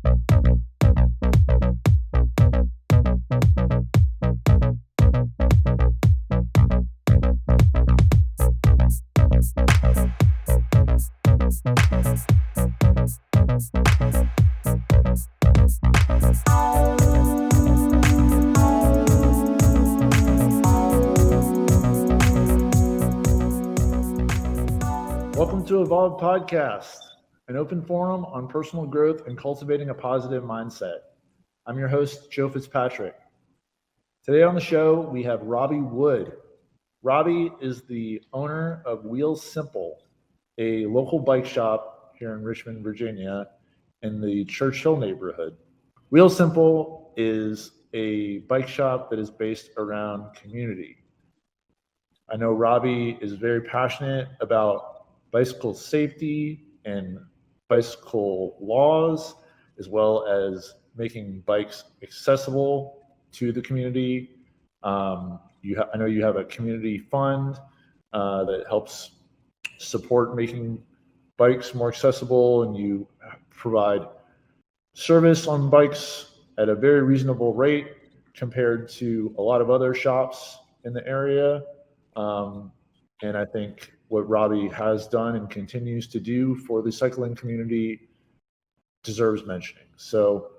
Welcome to Evolve Podcast, an open forum on personal growth and cultivating a positive mindset. I'm your host, Joe Fitzpatrick. Today on the show, we have Robbie Wood. Robbie is the owner of Wheels Simple, a local bike shop here in Richmond, Virginia, in the Churchill neighborhood. Wheels Simple is a bike shop that is based around community. I know Robbie is very passionate about bicycle safety and bicycle laws, as well as making bikes accessible to the community. I know you have a community fund that helps support making bikes more accessible, and you provide service on bikes at a very reasonable rate compared to a lot of other shops in the area. And I think what Robbie has done and continues to do for the cycling community deserves mentioning. So,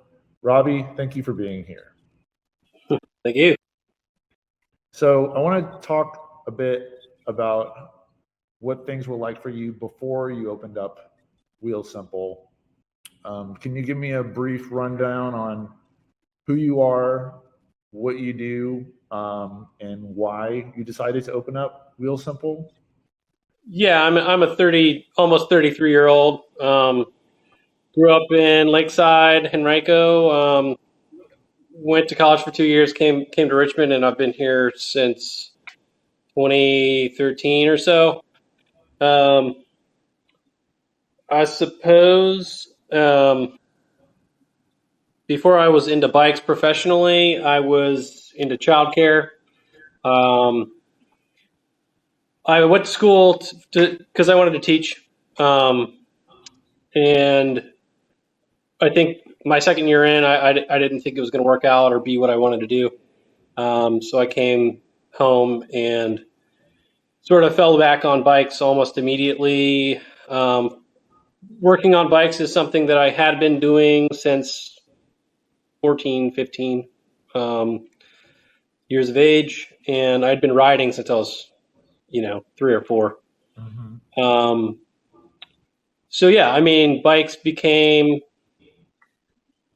Robbie, thank you for being here. Thank you. So I want to talk a bit about what things were like for you before you opened up Wheel Simple. Can you give me a brief rundown on who you are, what you do, and why you decided to open up Wheel Simple? Yeah, I'm a almost 33-year-old. Grew up in Lakeside, Henrico. Went to college for 2 years. Came to Richmond, and I've been here since 2013 or so. I suppose before I was into bikes professionally, I was into childcare. I went to school because I wanted to teach, and I think my second year in, I didn't think it was going to work out or be what I wanted to do. So I came home and sort of fell back on bikes almost immediately. Working on bikes is something that I had been doing since 14, 15 years of age, and I'd been riding since I was 3 or 4. Mm-hmm. So yeah, I mean, bikes became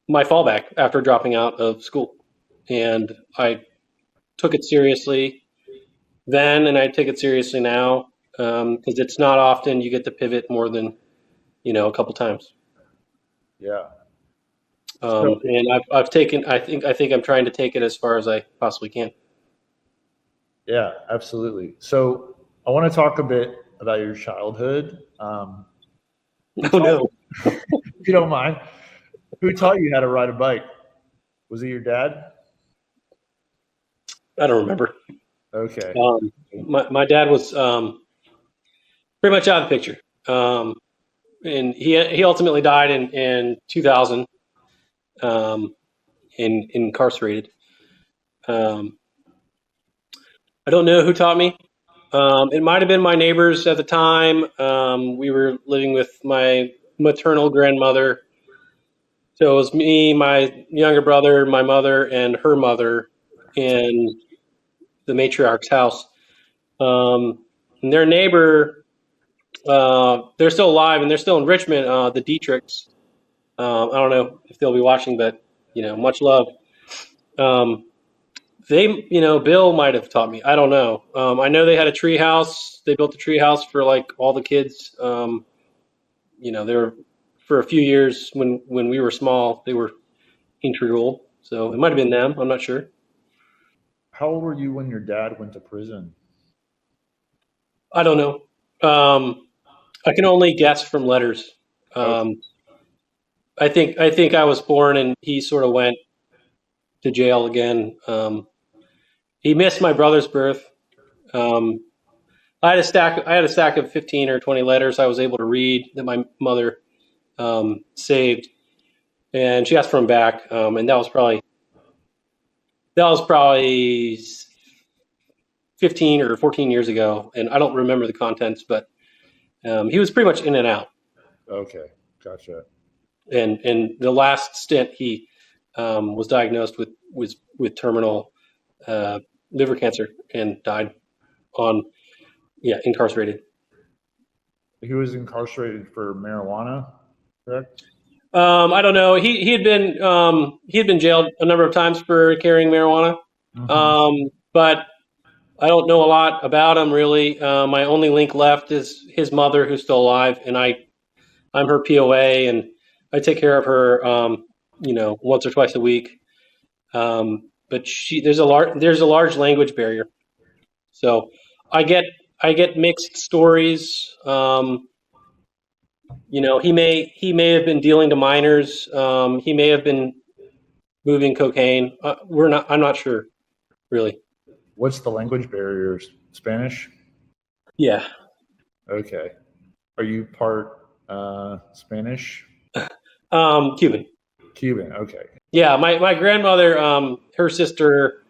my fallback after dropping out of school, and I took it seriously then, and I take it seriously now, because it's not often you get to pivot more than, a couple times. Yeah. And I've taken, I think I'm trying to take it as far as I possibly can. Yeah, absolutely. So I want to talk a bit about your childhood. Oh, no. If you don't mind, who taught you how to ride a bike? Was it your dad? I don't remember. Okay. My dad was pretty much out of the picture. And he ultimately died in 2000, incarcerated. I don't know who taught me. It might have been my neighbors at the time. We were living with my maternal grandmother. So it was me, my younger brother, my mother, and her mother in the matriarch's house. And their neighbor, they're still alive and they're still in Richmond, the Dietrichs. I don't know if they'll be watching, but, much love. Bill might have taught me. I don't know. I know they had a tree house. They built a tree house for like all the kids. They were for a few years when we were small, they were integral. So it might have been them. I'm not sure. How old were you when your dad went to prison? I don't know. I can only guess from letters. I think I was born and he sort of went to jail again. He missed my brother's birth. I had a stack of 15 or 20 letters I was able to read that my mother saved, and she asked for them back, and that was probably 15 or 14 years ago, and I don't remember the contents, but he was pretty much in and out. Okay, gotcha. And the last stint, he was diagnosed with terminal liver cancer and died incarcerated. He was incarcerated for marijuana, correct? I don't know. He had been jailed a number of times for carrying marijuana, but I don't know a lot about him really. My only link left is his mother, who's still alive, and I'm her POA, and I take care of her, once or twice a week. But there's a large language barrier, so I get mixed stories. He may have been dealing to minors. He may have been moving cocaine. I'm not sure, really. What's the language barrier? Spanish? Yeah. Okay. Are you part Spanish? Cuban. Cuban. Okay. Yeah, my grandmother, her sister,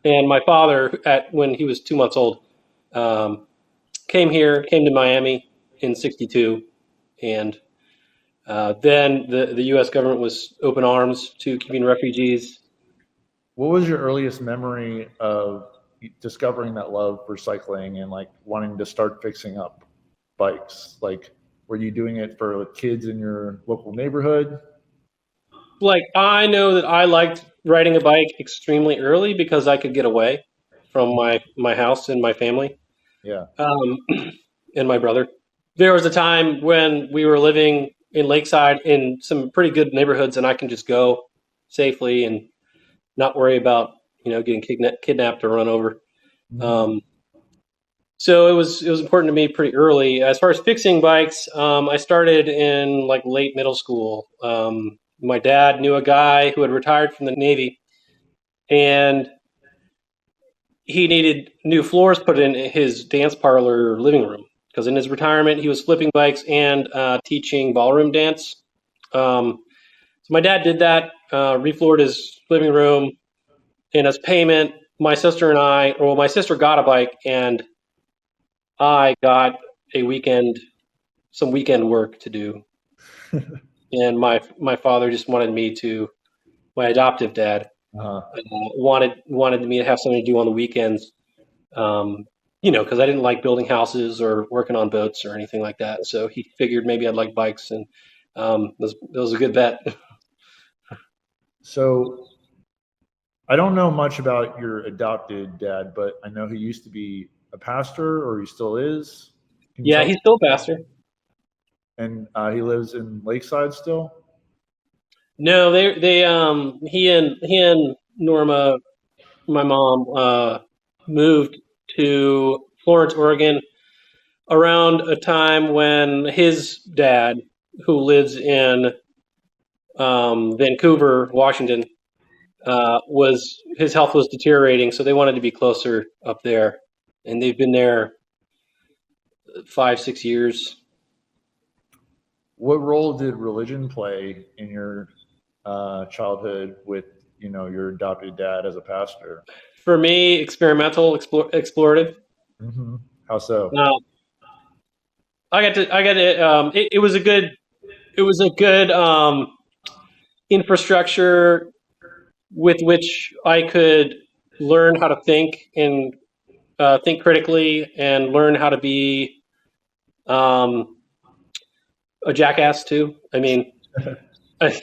and my father, when he was 2 months old, came to Miami in '62, and then the U.S. government was open arms to Cuban refugees. What was your earliest memory of discovering that love for cycling and like wanting to start fixing up bikes? Like, were you doing it for kids in your local neighborhood? Like, I know that I liked riding a bike extremely early because I could get away from my house and my family. Yeah. And my brother. There was a time when we were living in Lakeside in some pretty good neighborhoods, and I can just go safely and not worry about getting kidnapped or run over. So it was important to me pretty early. As far as fixing bikes, I started in like late middle school. My dad knew a guy who had retired from the Navy, and he needed new floors put in his dance parlor living room because in his retirement he was flipping bikes and teaching ballroom dance. So my dad did that, refloored his living room, and as payment, my sister got a bike, and I got some weekend work to do. And my father just wanted me my adoptive dad wanted me to have something to do on the weekends, because I didn't like building houses or working on boats or anything like that. So he figured maybe I'd like bikes, and it was a good bet. So I don't know much about your adopted dad, but I know he used to be a pastor, or he still is. Yeah, he's still a pastor. And he lives in Lakeside still? No, he and Norma, my mom, moved to Florence, Oregon around a time when his dad, who lives in Vancouver, Washington, his health was deteriorating, so they wanted to be closer up there, and they've been there 5-6 years. What role did religion play in your childhood with your adopted dad as a pastor? For me, experimental, explorative. Mm-hmm. How so? It was a good infrastructure with which I could learn how to think and think critically, and learn how to be a jackass too. I mean, a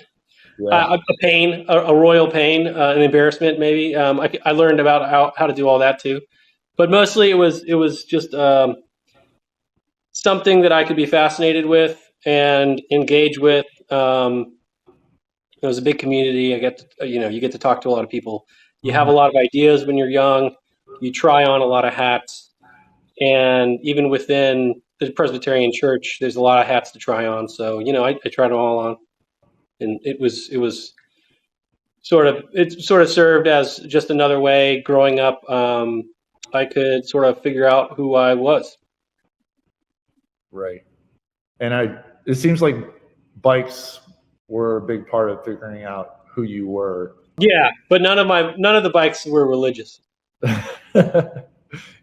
pain, a royal pain, an embarrassment maybe. I learned about how to do all that too, but mostly it was just something that I could be fascinated with and engage with. It was a big community. You get to talk to a lot of people. You have a lot of ideas when you're young. You try on a lot of hats, and even within the Presbyterian Church, there's a lot of hats to try on. So I tried them all on, and it sort of served as just another way. Growing up, I could sort of figure out who I was. Right, and it seems like bikes were a big part of figuring out who you were. Yeah, but none of the bikes were religious.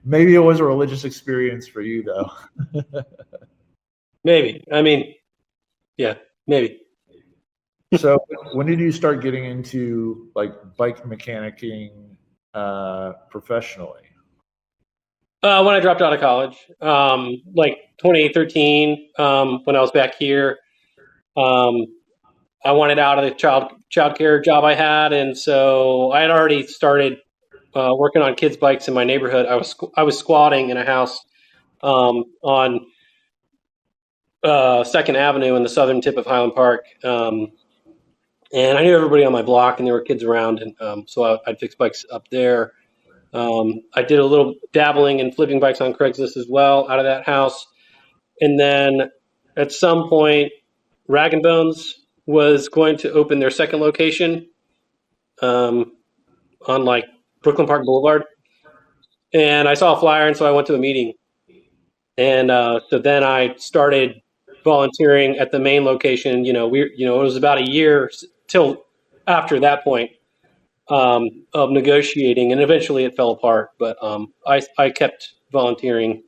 Maybe it was a religious experience for you, though. Maybe. I mean, yeah, maybe. So when did you start getting into like bike mechanicking professionally? When I dropped out of college, like 2013, when I was back here, I wanted out of the childcare job I had, and so I had already started working on kids' bikes in my neighborhood. I was squatting in a house on Second Avenue in the southern tip of Highland Park, and I knew everybody on my block, and there were kids around, and so I'd fix bikes up there. I did a little dabbling in flipping bikes on Craigslist as well out of that house, and then at some point, Rag and Bones was going to open their second location on like Brooklyn Park Boulevard, and I saw a flyer, and so I went to a meeting, and so then I started volunteering at the main location. It was about a year till after that point of negotiating, and eventually it fell apart. But I kept volunteering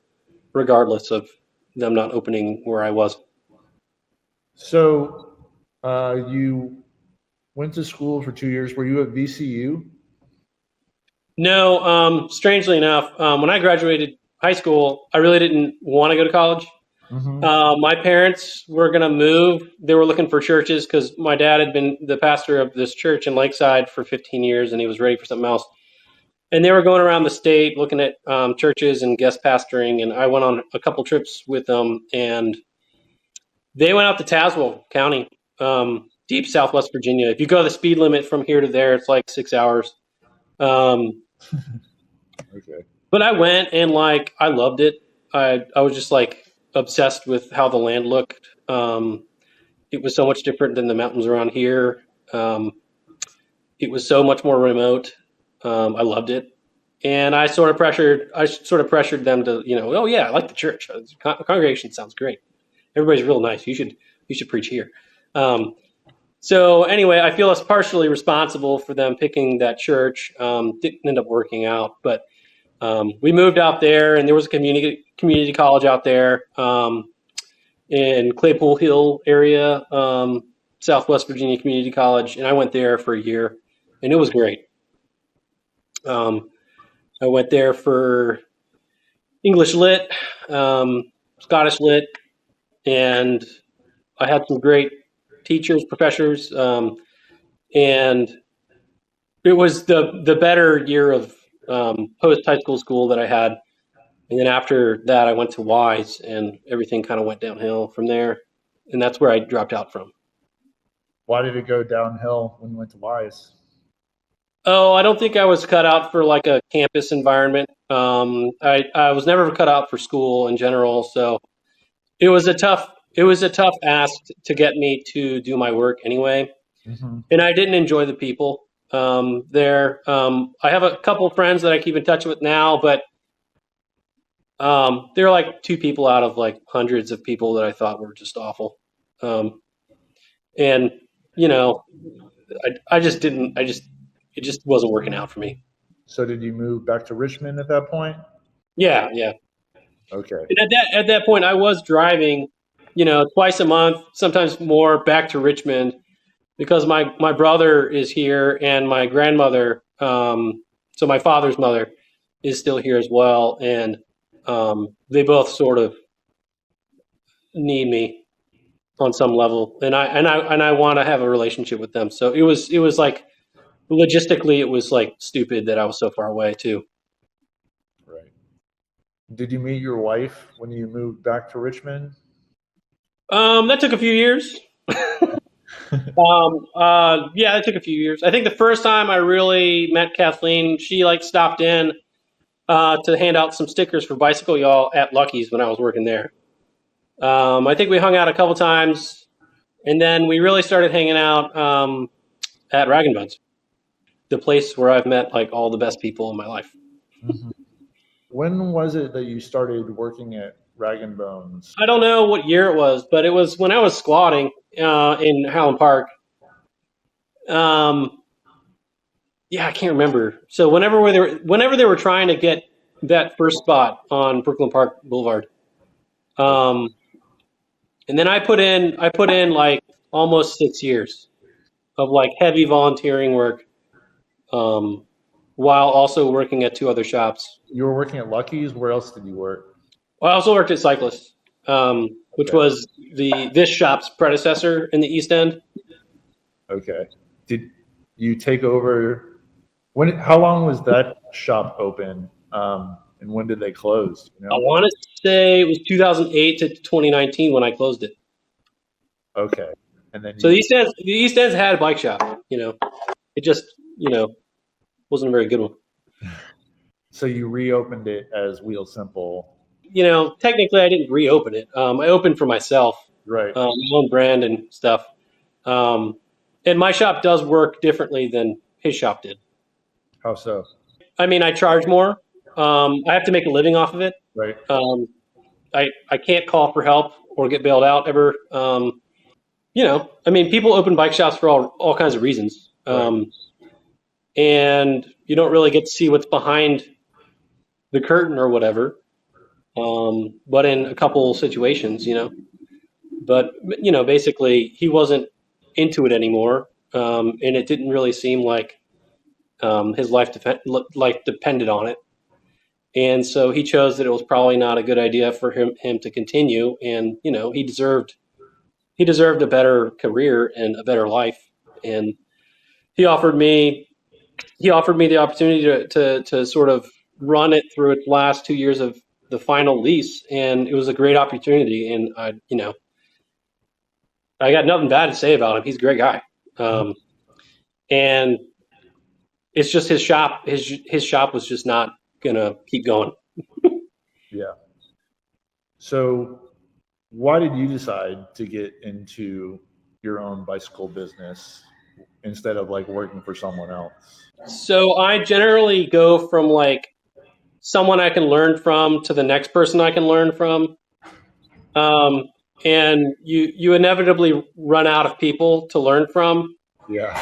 regardless of them not opening where I was. So you went to school for 2 years. Were you at VCU? No, strangely enough, when I graduated high school, I really didn't want to go to college. Mm-hmm. My parents were going to move. They were looking for churches because my dad had been the pastor of this church in Lakeside for 15 years, and he was ready for something else. And they were going around the state looking at churches and guest pastoring, and I went on a couple trips with them, and they went out to Tazewell County, deep Southwest Virginia. If you go the speed limit from here to there, it's like 6 hours. Okay. But I went, and like I loved it. I was just like obsessed with how the land looked. It was so much different than the mountains around here. It was so much more remote. I loved it, and I sort of pressured them to, oh yeah, I like the church. The congregation sounds great. Everybody's real nice. You should preach here. So anyway, I feel I was partially responsible for them picking that church. Didn't end up working out, but we moved out there, and there was a community college out there in Claypool Hill area, Southwest Virginia Community College, and I went there for a year, and it was great. I went there for English Lit, Scottish Lit, and I had some great teachers, professors, and it was the better year of post high school that I had. And then after that, I went to Wise, and everything kind of went downhill from there. And that's where I dropped out from. Why did it go downhill when you went to Wise? Oh, I don't think I was cut out for like a campus environment. I was never cut out for school in general. So it was a tough ask to get me to do my work anyway. Mm-hmm. And I didn't enjoy the people there. I have a couple of friends that I keep in touch with now, but they're like two people out of like hundreds of people that I thought were just awful. And it just wasn't working out for me. So did you move back to Richmond at that point? Yeah. Okay. And at that point, I was driving, twice a month, sometimes more, back to Richmond because my brother is here and my grandmother, so my father's mother, is still here as well, and they both sort of need me on some level, and I want to have a relationship with them. So it was like logistically, it was like stupid that I was so far away too. Right. Did you meet your wife when you moved back to Richmond? That took a few years. Yeah, that took a few years. I think the first time I really met Kathleen, she like stopped in to hand out some stickers for Bicycle Y'all at Lucky's when I was working there. I think we hung out a couple times, and then we really started hanging out at Rag and Bones, the place where I've met like all the best people in my life. Mm-hmm. When was it that you started working at Rag and Bones? I don't know what year it was, but it was when I was squatting in Highland Park. Yeah, I can't remember. So whenever they were trying to get that first spot on Brooklyn Park Boulevard, and then I put in like almost 6 years of like heavy volunteering work, while also working at 2 other shops. You were working at Lucky's. Where else did you work? Well, I also worked at Cyclist, which was this shop's predecessor in the East End. Okay. Did you take over? How long was that shop open? And when did they close? You know? I want to say it was 2008 to 2019 when I closed it. Okay. And then so the East End's had a bike shop. It just wasn't a very good one. So you reopened it as Wheel Simple. Technically I didn't reopen it. I opened for myself, right? My own brand and stuff. And my shop does work differently than his shop did. How so? I mean, I charge more. I have to make a living off of it. Right. I can't call for help or get bailed out ever. I mean, people open bike shops for all kinds of reasons. Right. And you don't really get to see what's behind the curtain or whatever. But in a couple situations, but basically he wasn't into it anymore. And it didn't really seem like his life depended on it. And so he chose that it was probably not a good idea for him to continue. And, he deserved a better career and a better life. And he offered me the opportunity to sort of run it through its last 2 years of the final lease. And it was a great opportunity. And I got nothing bad to say about him. He's a great guy. And it's just his shop. His shop was just not gonna keep going. Yeah. So why did you decide to get into your own bicycle business instead of like working for someone else? So I generally go from like someone I can learn from to the next person I can learn from. And you inevitably run out of people to learn from. Yeah.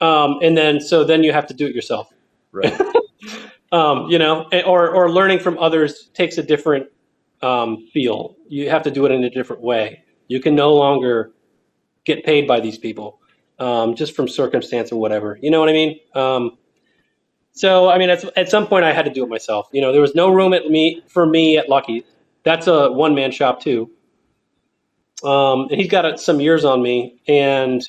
And then you have to do it yourself. Right. Or learning from others takes a different feel. You have to do it in a different way. You can no longer get paid by these people just from circumstance or whatever. You know what I mean? So, I mean, at some point I had to do it myself. There was no room for me at Lucky's. That's a one-man shop too. And he's got some years on me and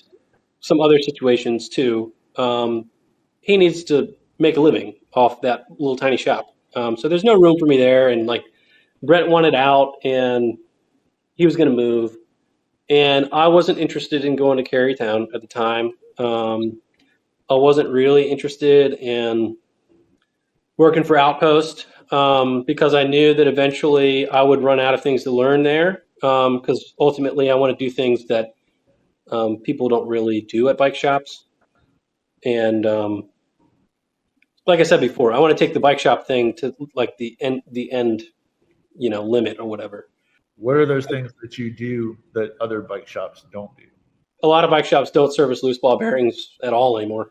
some other situations too. He needs to make a living off that little tiny shop. So there's no room for me there. And like Brett wanted out and he was going to move. And I wasn't interested in going to Carytown at the time. I wasn't really interested in working for Outpost because I knew that eventually I would run out of things to learn there. Because ultimately I want to do things that people don't really do at bike shops. And like I said before, I want to take the bike shop thing to like the end, limit or whatever. What are those things that you do that other bike shops don't do? A lot of bike shops don't service loose ball bearings at all anymore.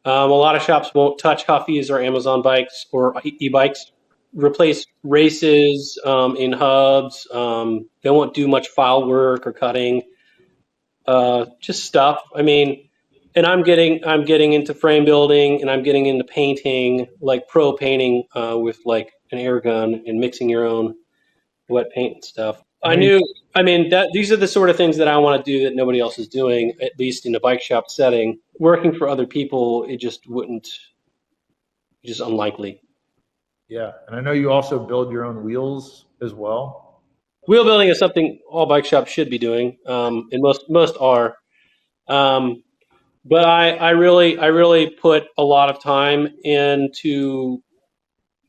A lot of shops won't touch Huffy's or Amazon bikes or e-bikes. Replace races in hubs. They won't do much file work or cutting. Just stuff. I mean, and I'm getting into frame building and I'm getting into painting, like pro painting with like an air gun and mixing your own wet paint and stuff. These are the sort of things that I want to do that nobody else is doing, at least in a bike shop setting. Working for other people, it just unlikely. Yeah, and I know you also build your own wheels as well. Wheel building is something all bike shops should be doing, and most are. But I really put a lot of time into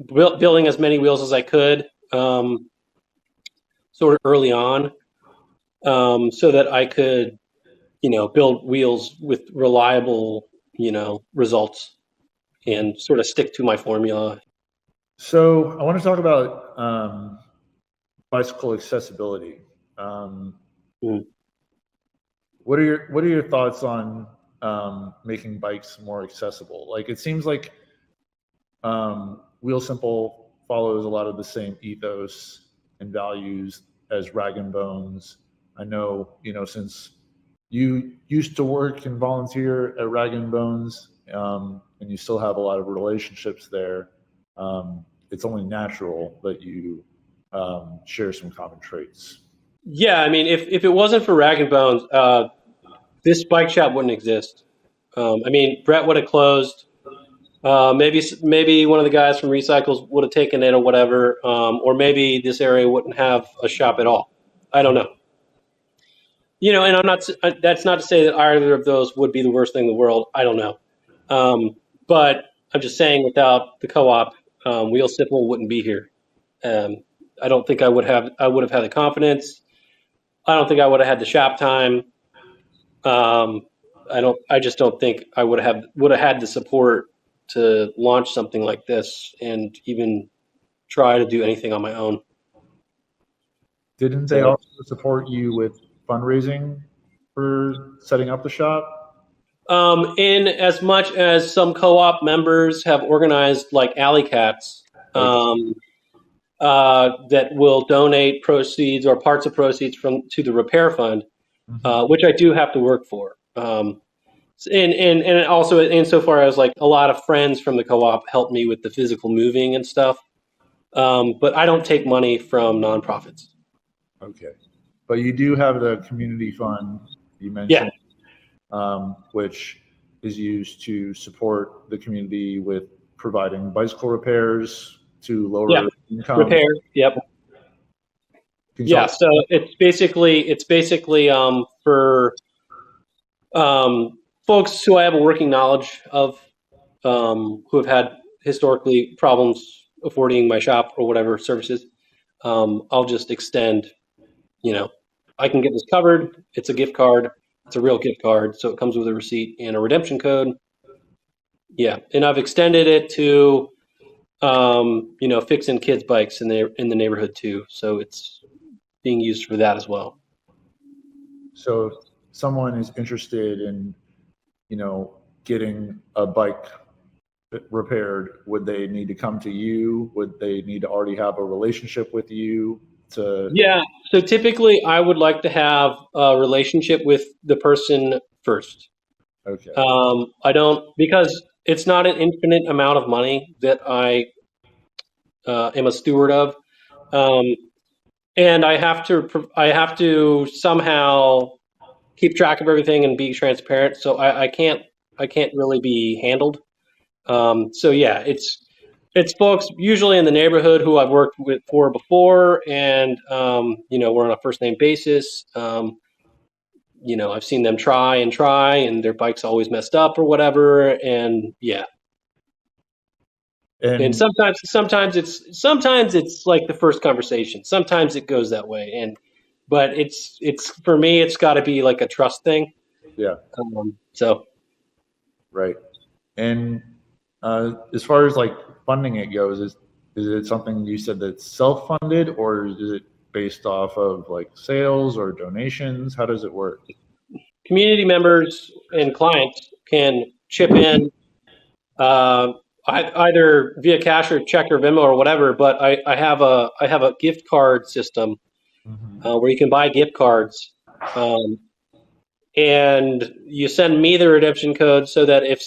building as many wheels as I could, sort of early on, so that I could, build wheels with reliable, results, and sort of stick to my formula. So I want to talk about bicycle accessibility. Mm. What are your thoughts on making bikes more accessible? Like, it seems like Wheel Simple follows a lot of the same ethos and values as Rag and Bones. I know, since you used to work and volunteer at Rag and Bones, and you still have a lot of relationships there, it's only natural that you share some common traits. Yeah, I mean, if it wasn't for Rag and Bones, this bike shop wouldn't exist. I mean, Brett would have closed. Maybe one of the guys from Recycles would have taken it or whatever, or maybe this area wouldn't have a shop at all. I don't know. And I'm not. That's not to say that either of those would be the worst thing in the world. I don't know. But I'm just saying, without the co-op, Wheel Simple wouldn't be here. I don't think I would have had the confidence. I don't think I would have had the shop time. I just don't think I would have had the support to launch something like this and even try to do anything on my own. Didn't they also support you with fundraising for setting up the shop? In as much as some co-op members have organized like Alley Cats, that will donate proceeds or parts of proceeds to the repair fund, which I do have to work for. And also insofar as like a lot of friends from the co-op help me with the physical moving and stuff. But I don't take money from nonprofits. Okay. But you do have the community fund you mentioned, which is used to support the community with providing bicycle repairs to lower income. Repair. Yep. Yeah. So it's basically for folks who I have a working knowledge of, who have had historically problems affording my shop or whatever services. I'll just extend, I can get this covered. It's a gift card. It's a real gift card. So it comes with a receipt and a redemption code. Yeah. And I've extended it to, fixing kids' bikes in the neighborhood too. So it's being used for that as well. So if someone is interested in, getting a bike repaired, would they need to come to you? Would they need to already have a relationship with you? Yeah. So typically I would like to have a relationship with the person first. Okay. I don't, because it's not an infinite amount of money that I am a steward of. And I have to somehow keep track of everything and be transparent. So I can't really be handled. So yeah, it's folks usually in the neighborhood who I've worked with before, and we're on a first name basis. I've seen them try, and their bike's always messed up or whatever, and yeah. And sometimes it's like the first conversation. Sometimes it goes that way, but it's for me, it's got to be like a trust thing. Yeah. So. Right. And as far as like funding it goes, is it something you said that's self-funded, or is it based off of like sales or donations? How does it work? Community members and clients can chip in either via cash or check or Venmo or whatever. But I have a gift card system where you can buy gift cards, and you send me the redemption code so that if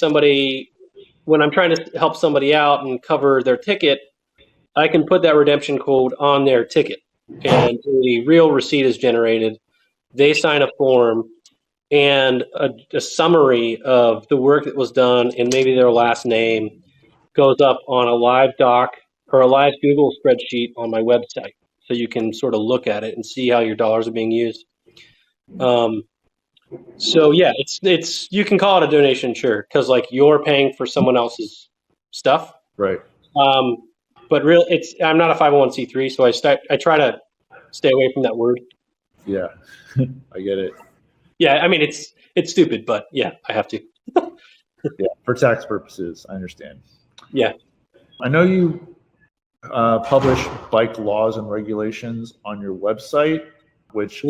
when I'm trying to help somebody out and cover their ticket, I can put that redemption code on their ticket, and a real receipt is generated. They sign a form, and a summary of the work that was done and maybe their last name goes up on a live doc or a live Google spreadsheet on my website. So you can sort of look at it and see how your dollars are being used. So yeah, it's you can call it a donation, sure, because like you're paying for someone else's stuff, right? But I'm not a 501c3, so I try to stay away from that word. Yeah, I get it. Yeah, I mean it's stupid, but yeah, I have to. Yeah, for tax purposes, I understand. Yeah, I know you publish bike laws and regulations on your website, which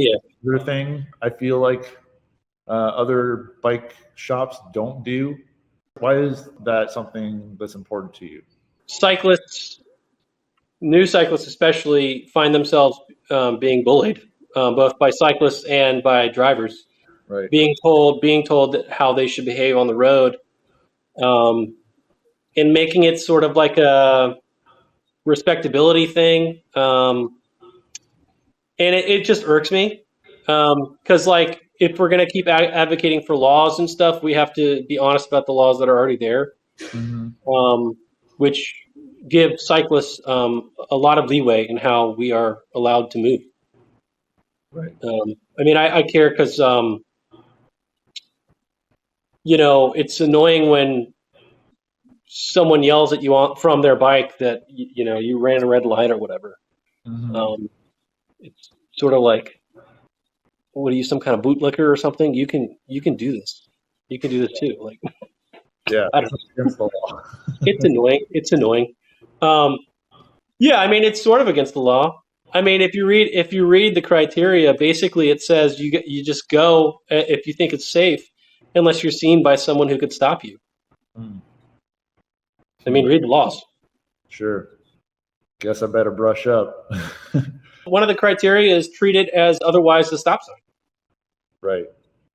other thing I feel like other bike shops don't do. Why is that something that's important to you? Cyclists, new cyclists especially, find themselves being bullied, both by cyclists and by drivers. Right. Being told that how they should behave on the road, and making it sort of like a respectability thing. And it just irks me, because like if we're going to keep advocating for laws and stuff, we have to be honest about the laws that are already there, which give cyclists a lot of leeway in how we are allowed to move. Right. I mean, I care because, it's annoying when someone yells at you from their bike that, you ran a red light or whatever. It's sort of like, what are you, some kind of bootlicker or something? You can do this. You can do this too. Like, yeah, I don't know. Against the law. It's annoying. It's annoying. Yeah, I mean, it's sort of against the law. I mean, if you read the criteria, basically it says you just go if you think it's safe, unless you're seen by someone who could stop you. I mean, read the laws. Sure. Guess I better brush up. One of the criteria is treat it as otherwise a stop sign. Right.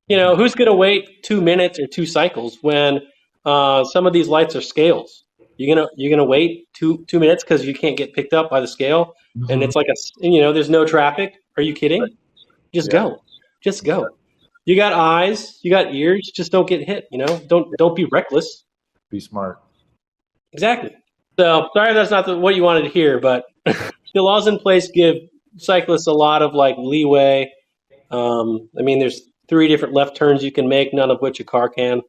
Who's going to wait 2 minutes or 2 cycles when some of these lights are scales? You're gonna wait two minutes because you can't get picked up by the scale, and it's like there's no traffic. Are you kidding? Right. Just go. You got eyes, you got ears. Just don't get hit. Don't be reckless. Be smart. Exactly. So sorry that's not what you wanted to hear, but the laws in place give cyclists a lot of like leeway. I mean, there's 3 different left turns you can make, none of which a car can.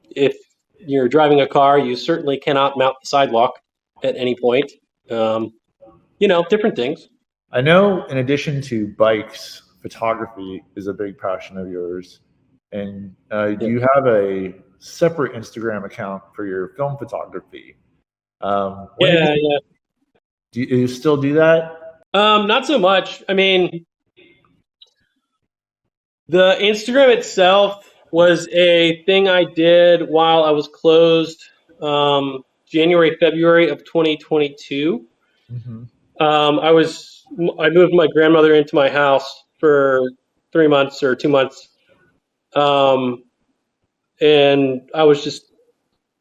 If you're driving a car, you certainly cannot mount the sidewalk at any point. Different things. I know in addition to bikes, photography is a big passion of yours. And you have a separate Instagram account for your film photography. Yeah. Do you still do that? Not so much. I mean, the Instagram itself was a thing I did while I was closed January, February of 2022. I moved my grandmother into my house for 3 months or 2 months. And I was just,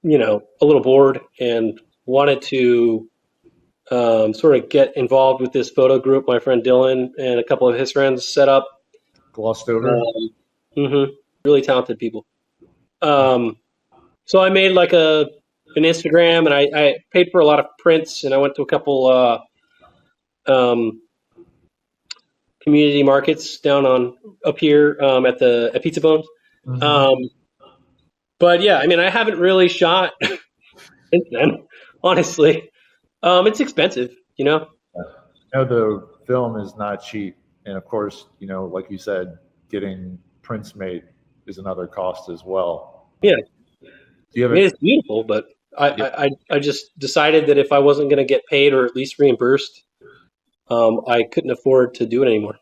a little bored and wanted to sort of get involved with this photo group my friend Dylan and a couple of his friends set up. Glossed over. Really talented people. So I made like an Instagram, and I paid for a lot of prints, and I went to a couple community markets up here at Pizza Bones. But yeah, I mean, I haven't really shot since then, honestly. It's expensive, No, the film is not cheap, and of course, like you said, getting prints made is another cost as well. Yeah. Do you have it's beautiful, but I just decided that if I wasn't going to get paid or at least reimbursed, I couldn't afford to do it anymore.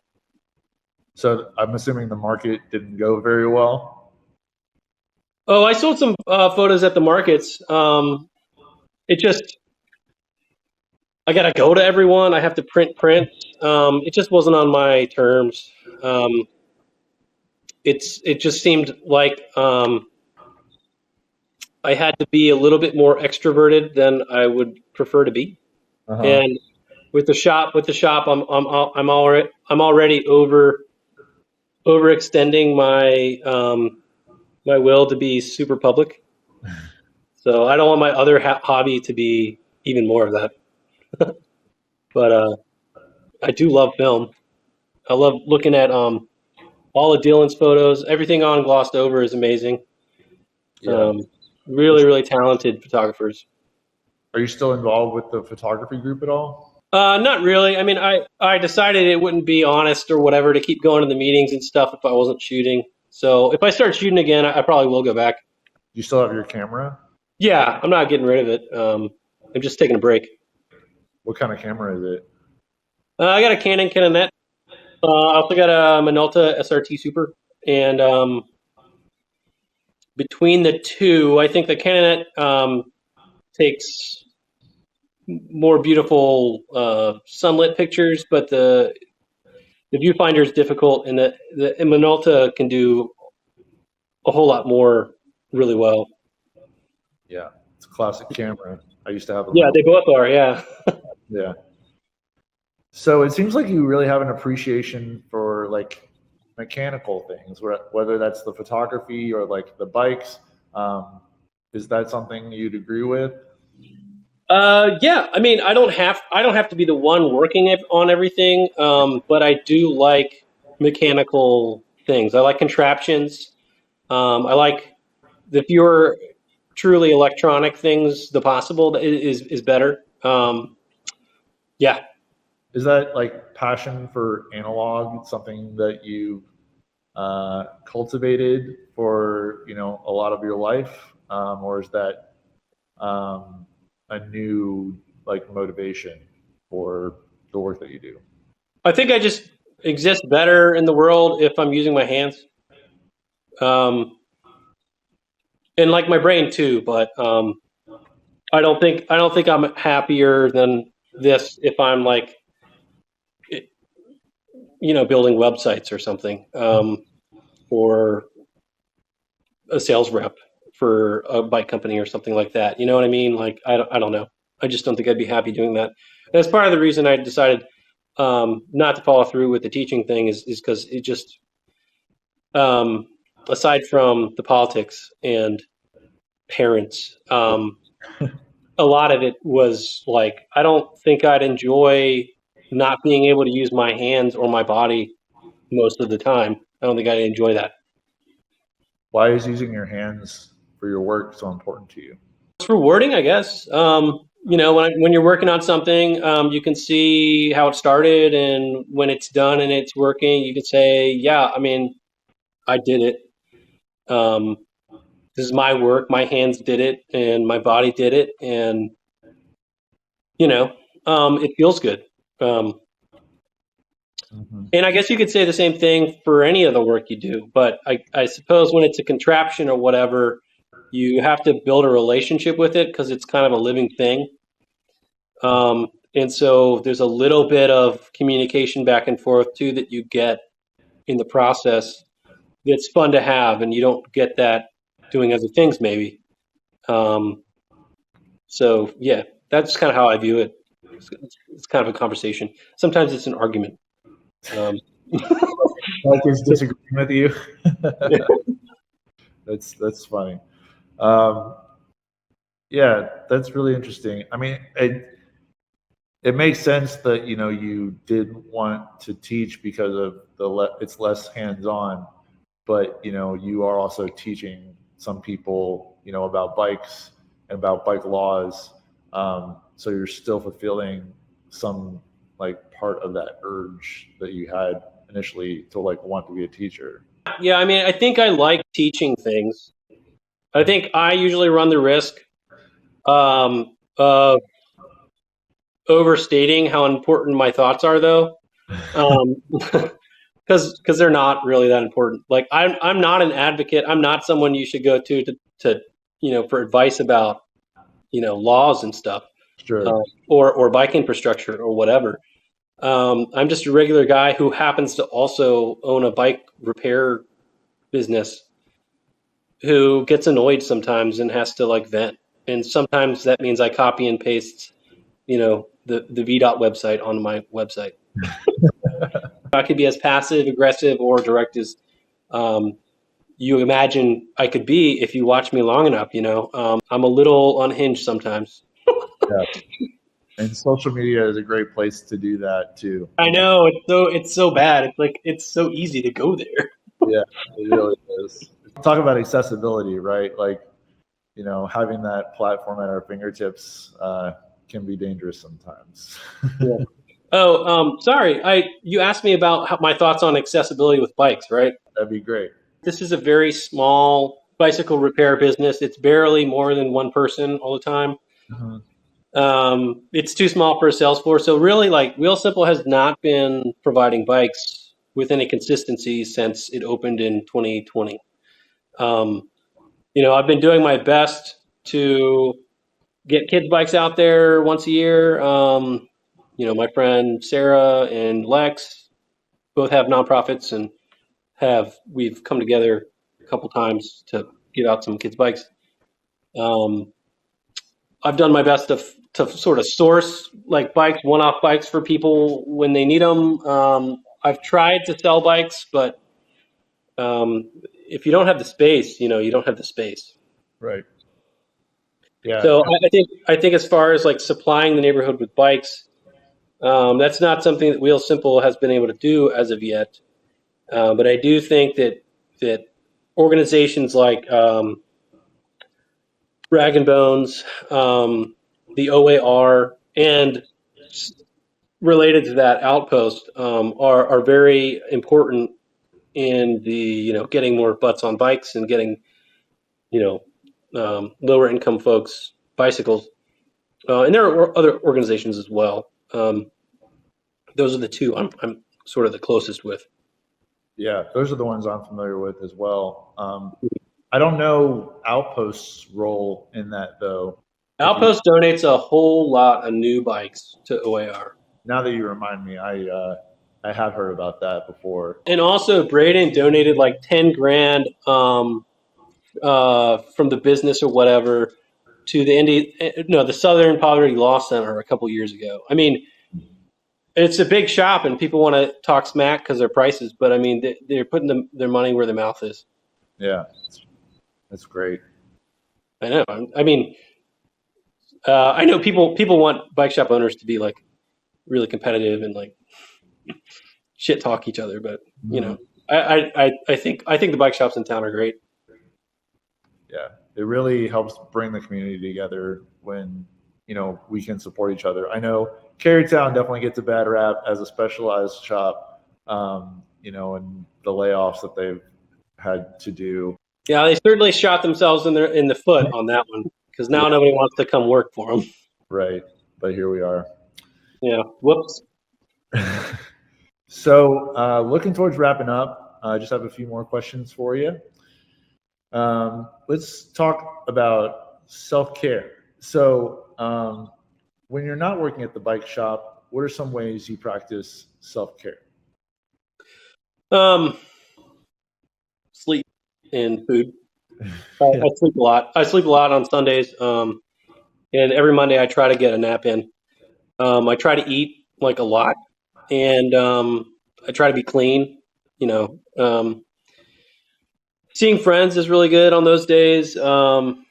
So I'm assuming the market didn't go very well. Oh, I sold some photos at the markets. It just, I got to go to everyone. I have to print. It just wasn't on my terms. It just seemed like I had to be a little bit more extroverted than I would prefer to be. And with the shop, I'm already overextending my will to be super public. So I don't want my other hobby to be even more of that. But I do love film. I love looking at all of Dylan's photos. Everything on Glossed Over is amazing. Yeah. Really, really talented photographers. Are you still involved with the photography group at all? Not really. I mean, I decided it wouldn't be honest or whatever to keep going to the meetings and stuff if I wasn't shooting. So if I start shooting again, I probably will go back. You still have your camera? Yeah, I'm not getting rid of it. I'm just taking a break. What kind of camera is it? I got a Canon. I also got a Minolta SRT Super, and between the two, I think the Canon takes more beautiful sunlit pictures, but the viewfinder is difficult, and the Minolta can do a whole lot more really well. Yeah, it's a classic camera. I used to have a Yeah, they both are. Yeah. Yeah. So it seems like you really have an appreciation for like mechanical things, whether that's the photography or like the bikes. Is that something you'd agree with? Yeah. I mean, I don't have to be the one working on everything, but I do like mechanical things. I like contraptions. I like the fewer truly electronic things, the possible is better. Yeah. Is that like passion for analog something that you cultivated for a lot of your life, or is that a new like motivation for the work that you do? I think I just exist better in the world if I'm using my hands. And like my brain too, but I don't think I'm happier than this if I'm like, building websites or something, or a sales rep for a bike company or something like that. You know what I mean? Like, I don't know. I just don't think I'd be happy doing that. And that's part of the reason I decided not to follow through with the teaching thing is because it just, aside from the politics and parents, a lot of it was like, I don't think I'd enjoy not being able to use my hands or my body most of the time. I don't think I'd enjoy that. Why is using your hands for your work so important to you? It's rewarding, I guess. When you're working on something, you can see how it started, and when it's done and it's working, you can say, "Yeah, I mean, I did it. This is my work. My hands did it, and my body did it, and it feels good." And I guess you could say the same thing for any of the work you do. But I suppose when it's a contraption or whatever, you have to build a relationship with it because it's kind of a living thing. And so there's a little bit of communication back and forth too that you get in the process that's fun to have, and you don't get that doing other things maybe. So yeah, that's kind of how I view it. It's kind of a conversation. Sometimes it's an argument. Like he's disagreeing with you. That's funny. Yeah, that's really interesting. I mean, it makes sense that you did want to teach because of it's less hands-on, but you are also teaching some people about bikes and about bike laws. So you're still fulfilling some like part of that urge that you had initially to like want to be a teacher. Yeah, I mean, I think I like teaching things. I think I usually run the risk of overstating how important my thoughts are, though, because they're not really that important. Like I'm not an advocate. I'm not someone you should go to for advice about laws and stuff, Sure. or bike infrastructure or whatever. I'm just a regular guy who happens to also own a bike repair business, who gets annoyed sometimes and has to like vent. And sometimes that means I copy and paste, the VDOT website on my website. I could be as passive, aggressive, or direct as you imagine I could be if you watch me long enough. I'm a little unhinged sometimes. Yeah. And social media is a great place to do that too. I know, it's so bad. It's like it's so easy to go there. Yeah, it really is. Talk about accessibility, right? Like, having that platform at our fingertips can be dangerous sometimes. Yeah. Oh, sorry. You asked me about my thoughts on accessibility with bikes, right? That'd be great. This is a very small bicycle repair business. It's barely more than one person all the time. Mm-hmm. It's too small for a sales force. So really, like Wheel Simple has not been providing bikes with any consistency since it opened in 2020. I've been doing my best to get kids bikes out there once a year. My friend Sarah and Lex both have nonprofits and we've come together a couple times to give out some kids bikes. I've done my best to sort of source like bikes, one-off bikes for people when they need them. I've tried to sell bikes, but if you don't have the space, you don't have the space. Right. Yeah. So I think as far as like supplying the neighborhood with bikes, that's not something that Wheel Simple has been able to do as of yet. But I do think that organizations like Rag and Bones, the OAR, and related to that, Outpost are very important in the getting more butts on bikes and getting lower income folks bicycles, and there are other organizations as well. Those are the two I'm sort of the closest with. Yeah, those are the ones I'm familiar with as well. I don't know Outpost's role in that though. Outpost donates a whole lot of new bikes to OAR. Now that you remind me, I have heard about that before. And also, Braden donated like 10 grand from the business or whatever to the Southern Poverty Law Center a couple years ago. I mean, it's a big shop and people want to talk smack because their prices, but I mean, they're putting their money where their mouth is. Yeah, that's great. I know. I mean, I know people want bike shop owners to be like really competitive and like shit talk each other, but I think the bike shops in town are great. Yeah, it really helps bring the community together when we can support each other. I know Carytown definitely gets a bad rap as a specialized shop, and the layoffs that they've had to do. Yeah, they certainly shot themselves in the foot on that one because now nobody wants to come work for them. Right, but here we are. Yeah, whoops. So looking towards wrapping up, I just have a few more questions for you. Let's talk about self-care. So when you're not working at the bike shop, what are some ways you practice self-care? Sleep and food. I sleep a lot. I sleep a lot on Sundays. And every Monday I try to get a nap in. I try to eat like a lot, and I try to be clean. Seeing friends is really good on those days, and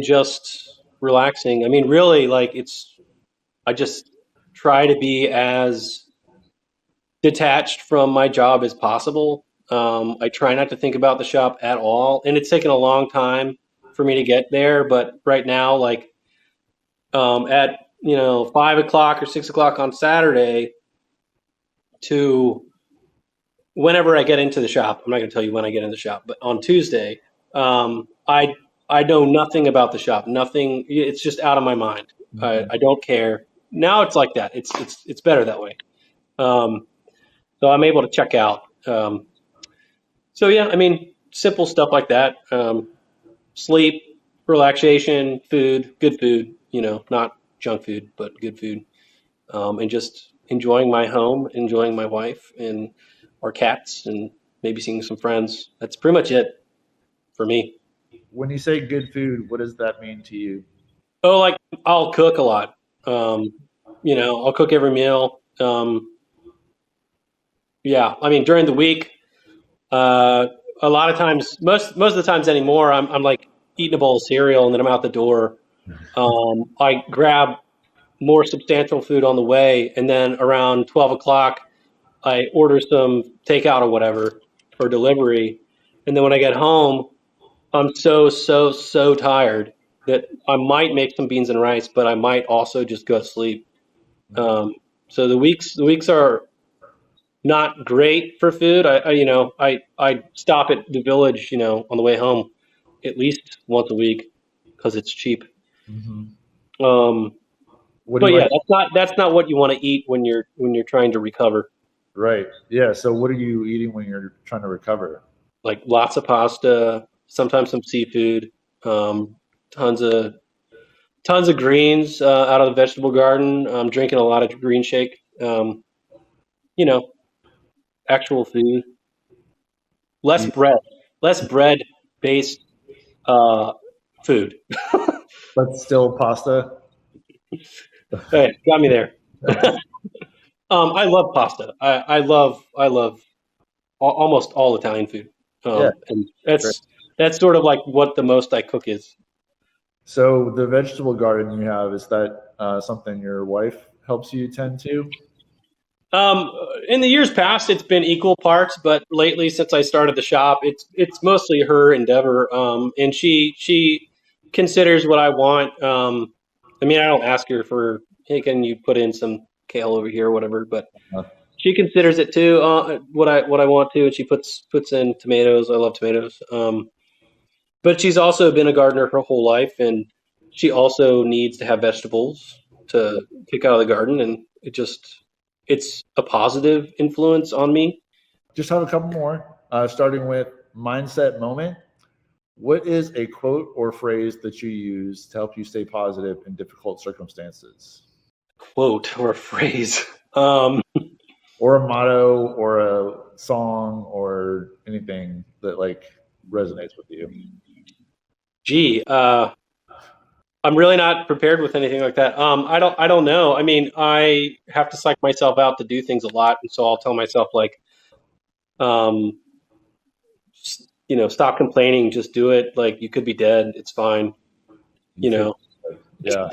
just relaxing. I mean, really, like I just try to be as detached from my job as possible. I try not to think about the shop at all, and it's taken a long time for me to get there. But right now, like at 5 o'clock or 6 o'clock on Saturday to whenever I get into the shop, I'm not going to tell you when I get in the shop, but on Tuesday, I know nothing about the shop. Nothing. It's just out of my mind. Mm-hmm. I don't care. Now it's like that. It's better that way. So I'm able to check out. So yeah, I mean, simple stuff like that. Sleep, relaxation, food, good food. Not junk food, but good food. And just enjoying my home, enjoying my wife and our cats, and maybe seeing some friends. That's pretty much it for me. When you say good food, what does that mean to you? Oh, like I'll cook a lot. I'll cook every meal. Yeah, I mean during the week, a lot of times, most of the times anymore, I'm like eating a bowl of cereal and then I'm out the door. I grab more substantial food on the way, and then around 12 o'clock, I order some takeout or whatever for delivery. And then when I get home, I'm so tired that I might make some beans and rice, but I might also just go to sleep. So the weeks are not great for food. I stop at the Village, on the way home at least once a week because it's cheap. Mm-hmm. What do But you yeah, like? that's not what you want to eat when you're trying to recover. Right. Yeah. So what are you eating when you're trying to recover? Like lots of pasta, sometimes some seafood, um, tons of greens out of the vegetable garden. I'm drinking a lot of green shake. You know, actual food, Do less you, bread, less bread based uh, food. but still pasta? Hey, got me there. I love pasta. I love almost all Italian food. Yeah. And Great. that's sort of like what the most I cook is. So the vegetable garden you have, is that something your wife helps you tend to? Um, in the years past, it's been equal parts, but lately, since I started the shop, it's mostly her endeavor. And she considers what I want. I mean, I don't ask her for, hey, can you put in some kale over here or whatever, but Uh, she considers it too. What I want to, and she puts in tomatoes. I love tomatoes. But she's also been a gardener her whole life, and she also needs to have vegetables to pick out of the garden, and it's a positive influence on me. just have a couple more, starting with mindset moment. What is a quote or phrase that you use to help you stay positive in difficult circumstances? Quote or a phrase. Or a motto or a song or anything that like resonates with you? Gee, I'm really not prepared with anything like that. I don't know. I mean, I have to psych myself out to do things a lot, and so I'll tell myself like, um, stop complaining, just do it. Like you could be dead, it's fine. You You could, know, yeah.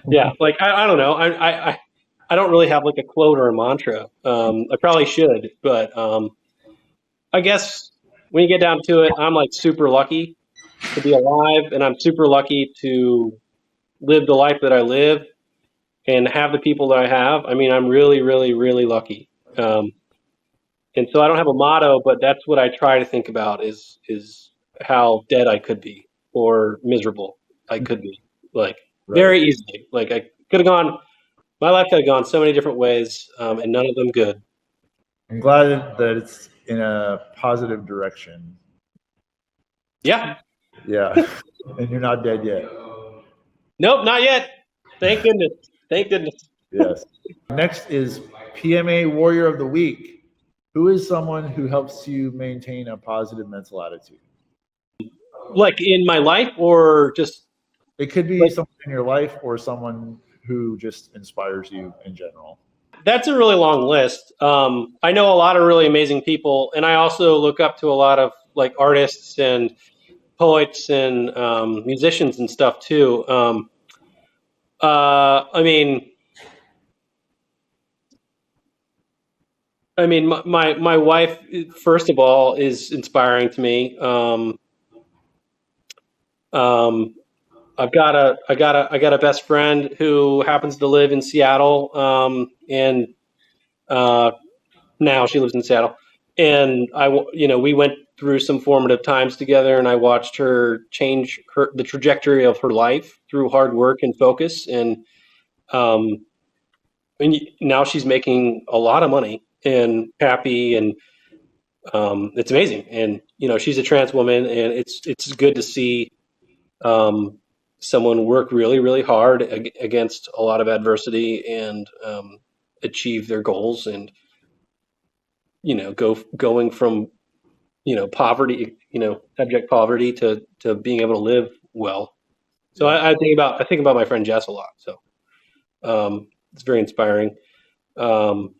yeah. Like I don't know. I don't really have like a quote or a mantra. I probably should, but I guess when you get down to it, I'm like super lucky to be alive, and I'm super lucky to live the life that I live and have the people that I have. I mean, I'm really, really, really lucky. Um, and so I don't have a motto, but that's what I try to think about is how dead I could be or miserable I could be. Like Right. very easily. Like I could have gone, my life could have gone so many different ways, and none of them good. I'm glad that it's in a positive direction. Yeah. Yeah. And you're not dead yet. Nope, not yet. Thank goodness. Thank goodness. Yes. Next is PMA Warrior of the Week. Who is someone who helps you maintain a positive mental attitude? Like in my life or just It could be like someone in your life or someone who just inspires you in general. that's a really long list. I know a lot of really amazing people, and I also look up to a lot of like artists and poets and musicians and stuff too. I mean, my wife, first of all, is inspiring to me. Um, I got a best friend who happens to live in Seattle, and uh, now she lives in Seattle. And we went through some formative times together, and I watched her change the trajectory of her life through hard work and focus. Um, and now she's making a lot of money and happy, and it's amazing. And she's a trans woman, and it's good to see someone work really, really hard against a lot of adversity and achieve their goals, and going from poverty, abject poverty to being able to live well. So Yeah. I think about my friend Jess a lot. So it's very inspiring. Um,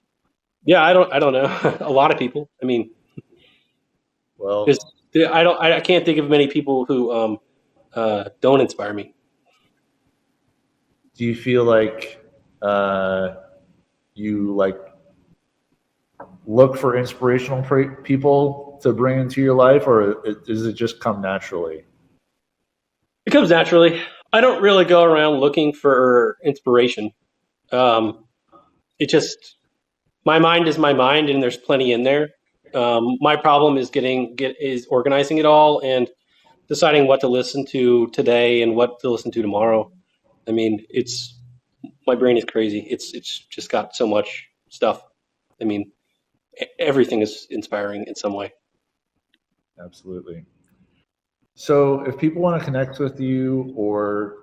yeah, I don't know. A lot of people. I mean, Well, there's I can't think of many people who don't inspire me. do you feel like you like look for inspirational people to bring into your life, or does it just come naturally? It comes naturally. I don't really go around looking for inspiration. Um, it just my mind is my mind, and there's plenty in there. My problem is is organizing it all and deciding what to listen to today and what to listen to tomorrow. I mean, it's my brain is crazy. It's just got so much stuff. I mean, everything is inspiring in some way. Absolutely. So if people want to connect with you or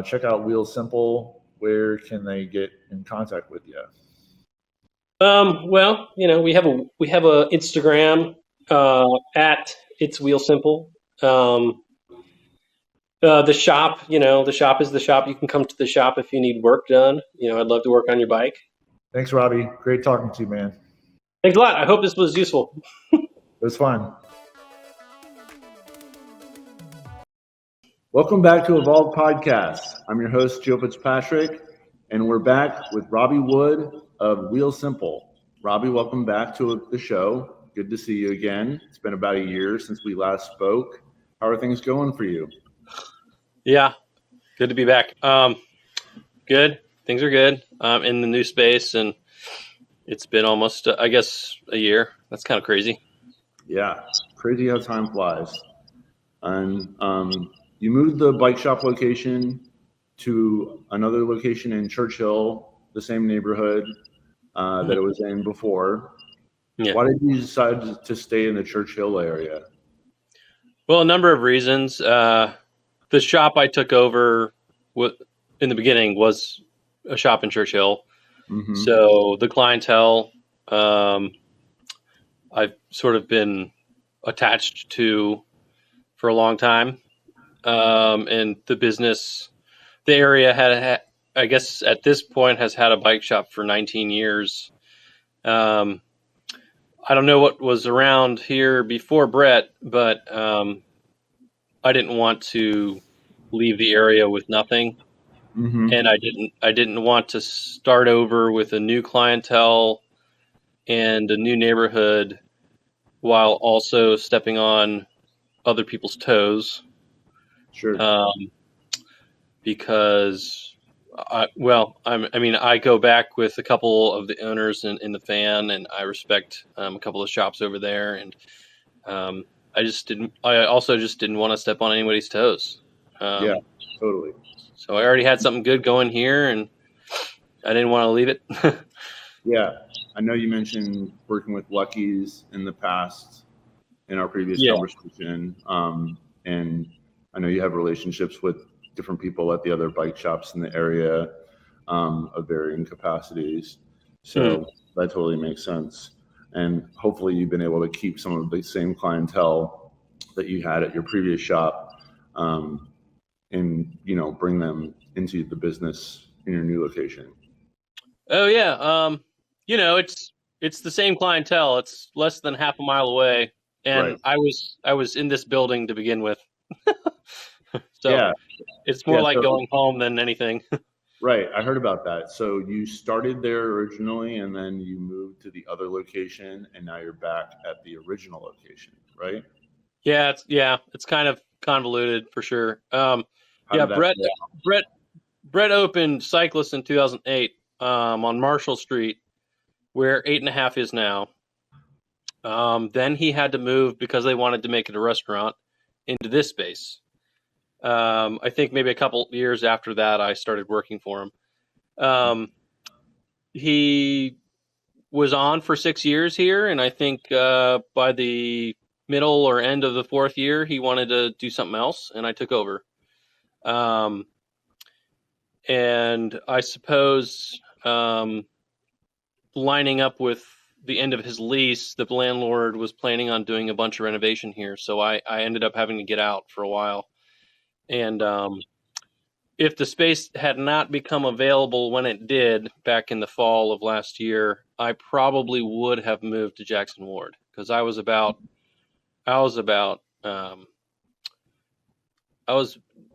check out Wheel Simple, where can they get in contact with you? Well, we have a Instagram at It's Wheel Simple. The shop, the shop is the shop. You can come to the shop if you need work done. I'd love to work on your bike. Thanks, Robbie. Great talking to you, man. Thanks a lot. I hope this was useful. It was fun. Welcome back to Evolve Podcast. I'm your host, Joe Fitzpatrick, and we're back with Robbie Wood of Wheel Simple. Robbie, welcome back to the show. Good to see you again. It's been about a year since we last spoke. How are things going for you? Yeah, good to be back. Good. Things are good. I'm in the new space, and it's been almost, I guess, a year. That's kind of crazy. Yeah, crazy how time flies. And you moved the bike shop location to another location in Churchill, the same neighborhood that it was in before. Yeah. Why did you decide to stay in the Churchill area? Well, a number of reasons. The shop I took over in the beginning was a shop in Churchill. Mm-hmm. So the clientele I've sort of been attached to for a long time. And the business, the area had, I guess at this point, has had a bike shop for 19 years. I don't know what was around here before Brett, but I didn't want to leave the area with nothing. Mm-hmm. And I didn't want to start over with a new clientele and a new neighborhood while also stepping on other people's toes. Sure. Because I go back with a couple of the owners in the fan, and I respect a couple of shops over there, and I also just didn't want to step on anybody's toes. Yeah, totally. So I already had something good going here, and I didn't want to leave it. Yeah, I know you mentioned working with Lucky's in the past in our previous conversation, and I know you have relationships with different people at the other bike shops in the area of varying capacities. So that totally makes sense. And hopefully you've been able to keep some of the same clientele that you had at your previous shop and, bring them into the business in your new location. Oh, yeah. It's the same clientele. It's less than half a mile away. And right. I was in this building to begin with. So yeah. It's more like going home than anything. Right. I heard about that. So you started there originally and then you moved to the other location and now you're back at the original location, right? Yeah. It's kind of convoluted for sure. Brett opened Cyclist in 2008 on Marshall Street, where 8.5 is now. Then he had to move because they wanted to make it a restaurant into this space. I think maybe a couple years after that, I started working for him. He was on for 6 years here, and I think by the middle or end of the 4th year, he wanted to do something else, and I took over. And I suppose lining up with the end of his lease, the landlord was planning on doing a bunch of renovation here, so I ended up having to get out for a while. And if the space had not become available when it did back in the fall of last year, I probably would have moved to Jackson Ward because I was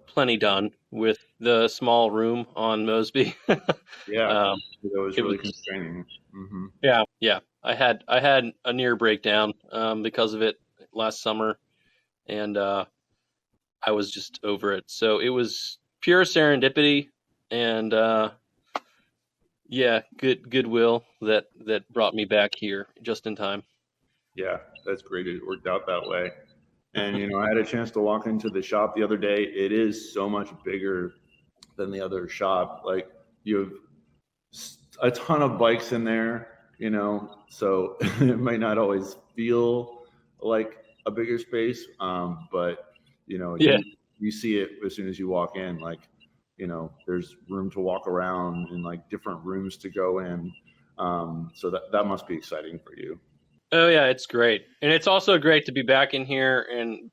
plenty done with the small room on Mosby. Yeah, that was really constraining. Mm-hmm. Yeah. I had a near breakdown because of it last summer, and I was just over it. So it was pure serendipity and goodwill that brought me back here just in time. Yeah, that's great. It worked out that way. And, I had a chance to walk into the shop the other day. It is so much bigger than the other shop. Like you have a ton of bikes in there, so it might not always feel like a bigger space, but Yeah. you see it as soon as you walk in, like, there's room to walk around and like different rooms to go in. So that must be exciting for you. Oh yeah, it's great. And it's also great to be back in here, and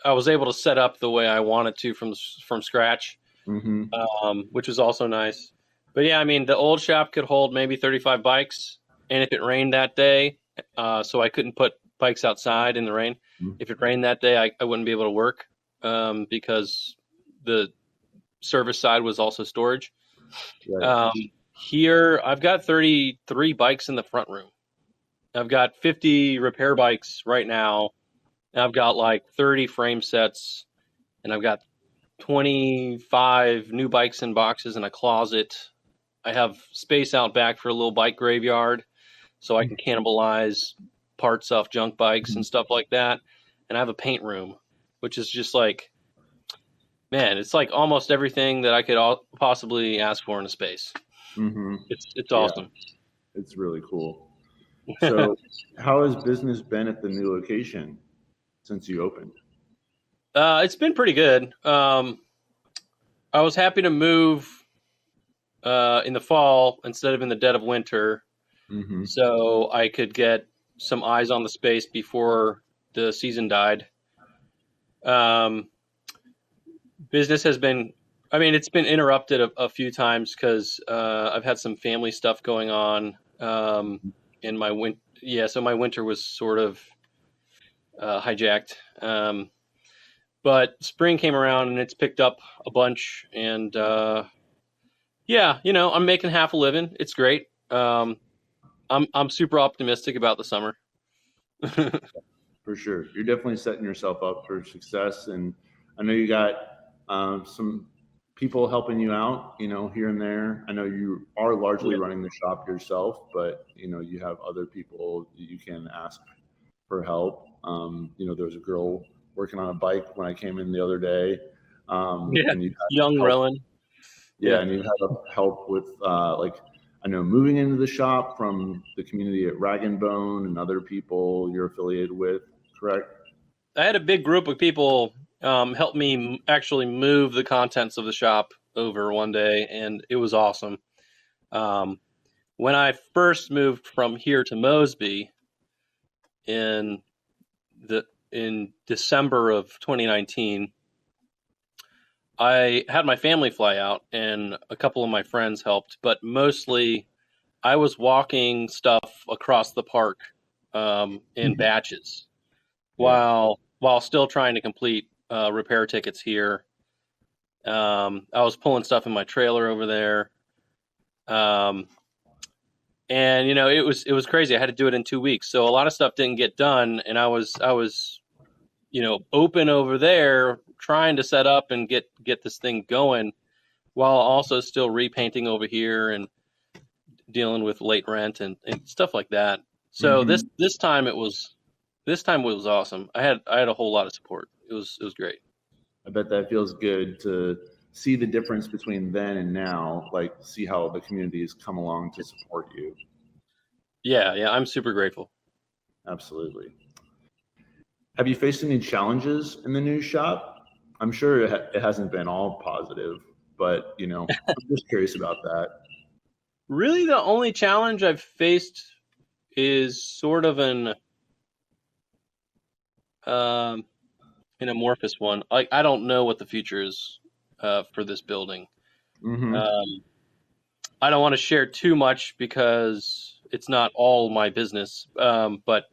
I was able to set up the way I wanted to from scratch, Mm-hmm. which was also nice. But yeah, I mean, the old shop could hold maybe 35 bikes, and if it rained that day, so I couldn't put bikes outside in the rain. Mm-hmm. If it rained that day, I wouldn't be able to work, because the service side was also storage. Right. Here, I've got 33 bikes in the front room. I've got 50 repair bikes right now. I've got like 30 frame sets, and I've got 25 new bikes in boxes in a closet. I have space out back for a little bike graveyard, so I can cannibalize parts off junk bikes and stuff like that. And I have a paint room, which is just like, man, it's like almost everything that I could possibly ask for in a space. Mm-hmm. It's awesome. Yeah, it's really cool. So how has business been at the new location since you opened? It's been pretty good. I was happy to move in the fall instead of in the dead of winter, Mm-hmm. so I could get some eyes on the space before the season died. Business has been, I mean, it's been interrupted a few times because I've had some family stuff going on. In my so my winter was sort of hijacked. But spring came around and it's picked up a bunch, and yeah, I'm making half a living. It's great. I'm super optimistic about the summer. For sure. You're definitely setting yourself up for success. And I know you got some people helping you out, here and there. I know you are largely running the shop yourself, but, you have other people that you can ask for help. There was a girl working on a bike when I came in the other day. And you had Young help. Rowan. Yeah, and you had help with I know moving into the shop from the community at Rag and Bone and other people you're affiliated with, correct? I had a big group of people help me actually move the contents of the shop over one day, and it was awesome. When I first moved from here to Mosby in December of 2019, I had my family fly out, and a couple of my friends helped, but mostly I was walking stuff across the park in batches while still trying to complete repair tickets here. I was pulling stuff in my trailer over there. And it was crazy. I had to do it in 2 weeks. So a lot of stuff didn't get done, and I was open over there trying to set up and get this thing going while also still repainting over here and dealing with late rent and stuff like that. So this time it was awesome. I had a whole lot of support. It was great. I bet that feels good to see the difference between then and now, like see how the community has come along to support you. Yeah, I'm super grateful. Absolutely. Have you faced any challenges in the new shop? I'm sure it hasn't been all positive, but I'm just curious about that. Really, the only challenge I've faced is sort of an amorphous one. Like, I don't know what the future is for this building. I don't want to share too much because it's not all my business. But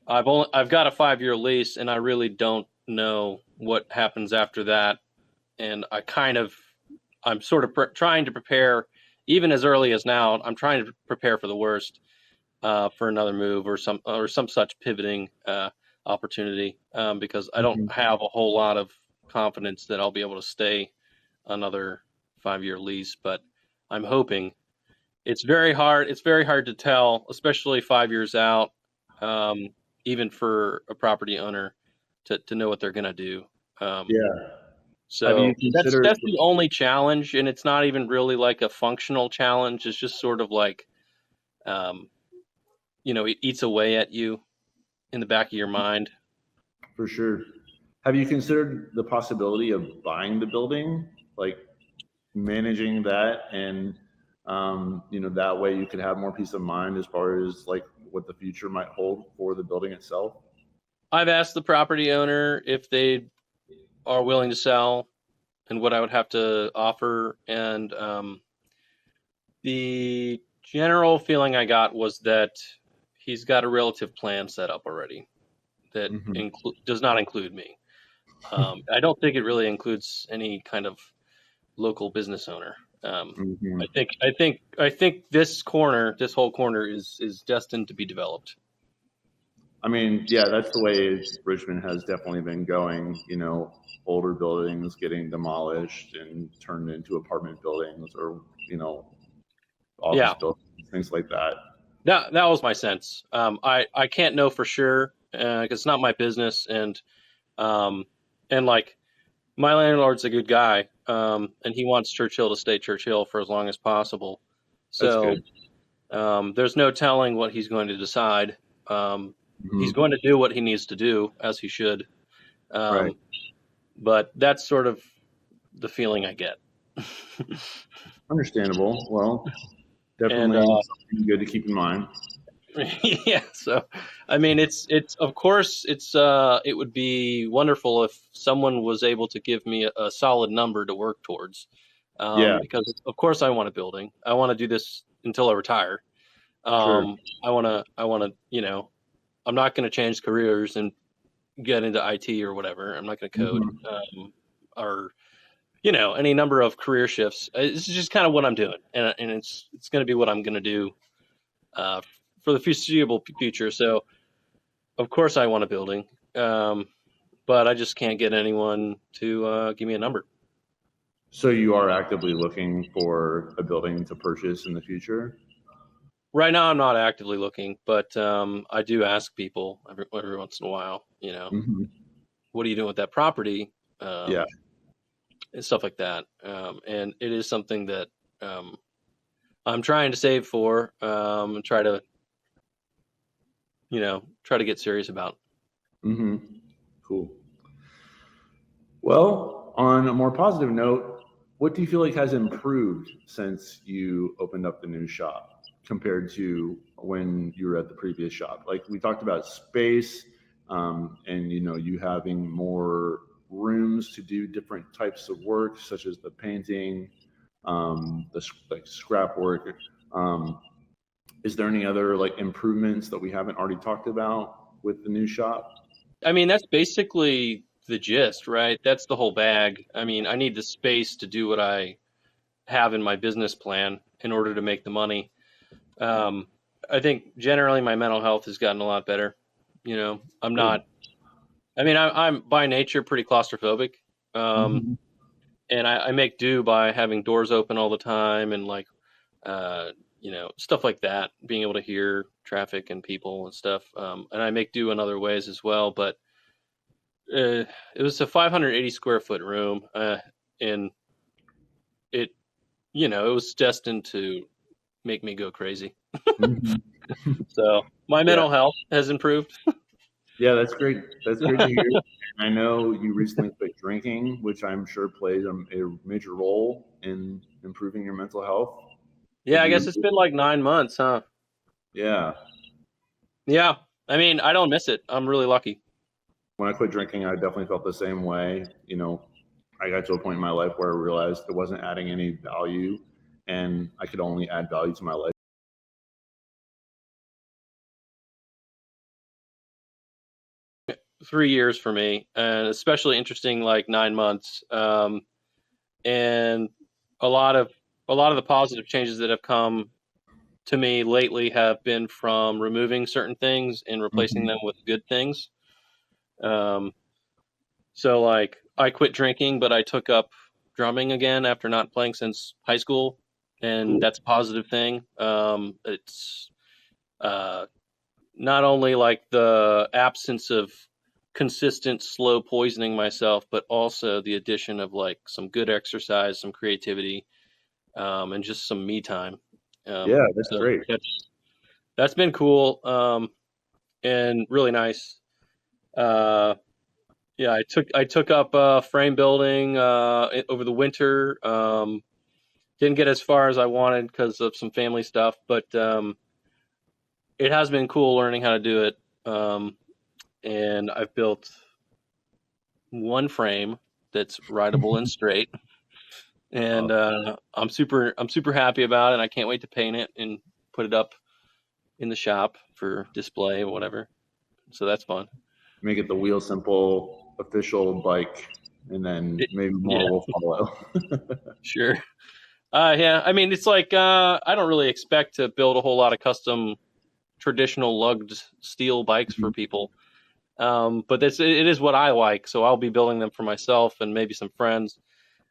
I've got a 5-year lease, and I really don't know what happens after that. And I'm sort of trying to prepare, even as early as now. I'm trying to prepare for the worst, for another move or some such pivoting opportunity, because I don't have a whole lot of confidence that I'll be able to stay another 5-year lease. But I'm hoping. It's very hard. It's very hard to tell, especially 5 years out, even for a property owner to know what they're going to do. Yeah. Have you So considered? that's the only challenge, and it's not even really like a functional challenge. It's just sort of like, um, it eats away at you in the back of your mind. For sure. Have you considered the possibility of buying the building, like managing that, and that way you could have more peace of mind as far as like what the future might hold for the building itself? I've asked the property owner if they are willing to sell and what I would have to offer, and the general feeling I got was that he's got a relative plan set up already that Mm-hmm. does not include me. I don't think it really includes any kind of local business owner. Mm-hmm. I think this whole corner is destined to be developed. I mean, yeah, that's the way Richmond has definitely been going. Older buildings getting demolished and turned into apartment buildings, or office Yeah, buildings, things like that. that was my sense. I can't know for sure because it's not my business, and like my landlord's a good guy, and he wants Churchill to stay Churchill for as long as possible. That's So good. there's no telling what he's going to decide. He's Mm-hmm. going to do what he needs to do, as he should. Right. But that's sort of the feeling I get. Understandable. Well, And definitely something good to keep in mind. yeah, so I mean, it's of course it would be wonderful if someone was able to give me a solid number to work towards, Yeah, because of course I want a building. I want to do this until I retire. sure. I want to, I'm not going to change careers and get into IT or whatever. I'm not going to code, Mm-hmm. or any number of career shifts. This is just kind of what I'm doing, and it's going to be what I'm going to do uh, for the foreseeable future. So of course I want a building, but I just can't get anyone to give me a number. So you are actively looking for a building to purchase in the future? Right now, I'm not actively looking, but I do ask people every once in a while. Mm-hmm. What are you doing with that property? Yeah. And stuff like that. And it is something that I'm trying to save for, and try to get serious about. Mm-hmm. Cool. Well, on a more positive note, what do you feel like has improved since you opened up the new shop compared to when you were at the previous shop? Like we talked about space, and you having more rooms to do different types of work, such as the painting, the like scrap work. Is there any other like improvements that we haven't already talked about with the new shop? I mean, that's basically the gist, right? That's the whole bag. I mean, I need the space to do what I have in my business plan in order to make the money. I think generally my mental health has gotten a lot better. I'm Good. not. I mean, I'm by nature pretty claustrophobic, Mm-hmm. and I make do by having doors open all the time and like, stuff like that, being able to hear traffic and people and stuff. And I make do in other ways as well. But it was a 580 square foot room, and it, it was destined to make me go crazy. Mm-hmm. So my Yeah. mental health has improved. Yeah, that's great. That's great to hear. And I know you recently quit drinking, which I'm sure played a major role in improving your mental health. Yeah, Would I you guess it's agree? been like 9 months, huh? Yeah. Yeah. I mean, I don't miss it. I'm really lucky. When I quit drinking, I definitely felt the same way. I got to a point in my life where I realized it wasn't adding any value, and I could only add value to my life. 3 years for me, and especially interesting like 9 months. And a lot of the positive changes that have come to me lately have been from removing certain things and replacing Mm-hmm. them with good things. Um, so like I quit drinking, but I took up drumming again after not playing since high school, and Cool. that's a positive thing. It's uh, not only like the absence of consistent, slow poisoning myself, but also the addition of like some good exercise, some creativity, and just some me time. Yeah, that's So great. that's been cool, and really nice. Yeah, I took up frame building over the winter. Didn't get as far as I wanted because of some family stuff, but it has been cool learning how to do it. And I've built one frame that's rideable and straight, and I'm super happy about it. I can't wait to paint it and put it up in the shop for display or whatever. So that's fun. Make it the Wheel Simple official bike, and then maybe more Yeah, will follow. sure. Yeah, I mean, it's like I don't really expect to build a whole lot of custom traditional lugged steel bikes for people. But it is what I like, so I'll be building them for myself and maybe some friends.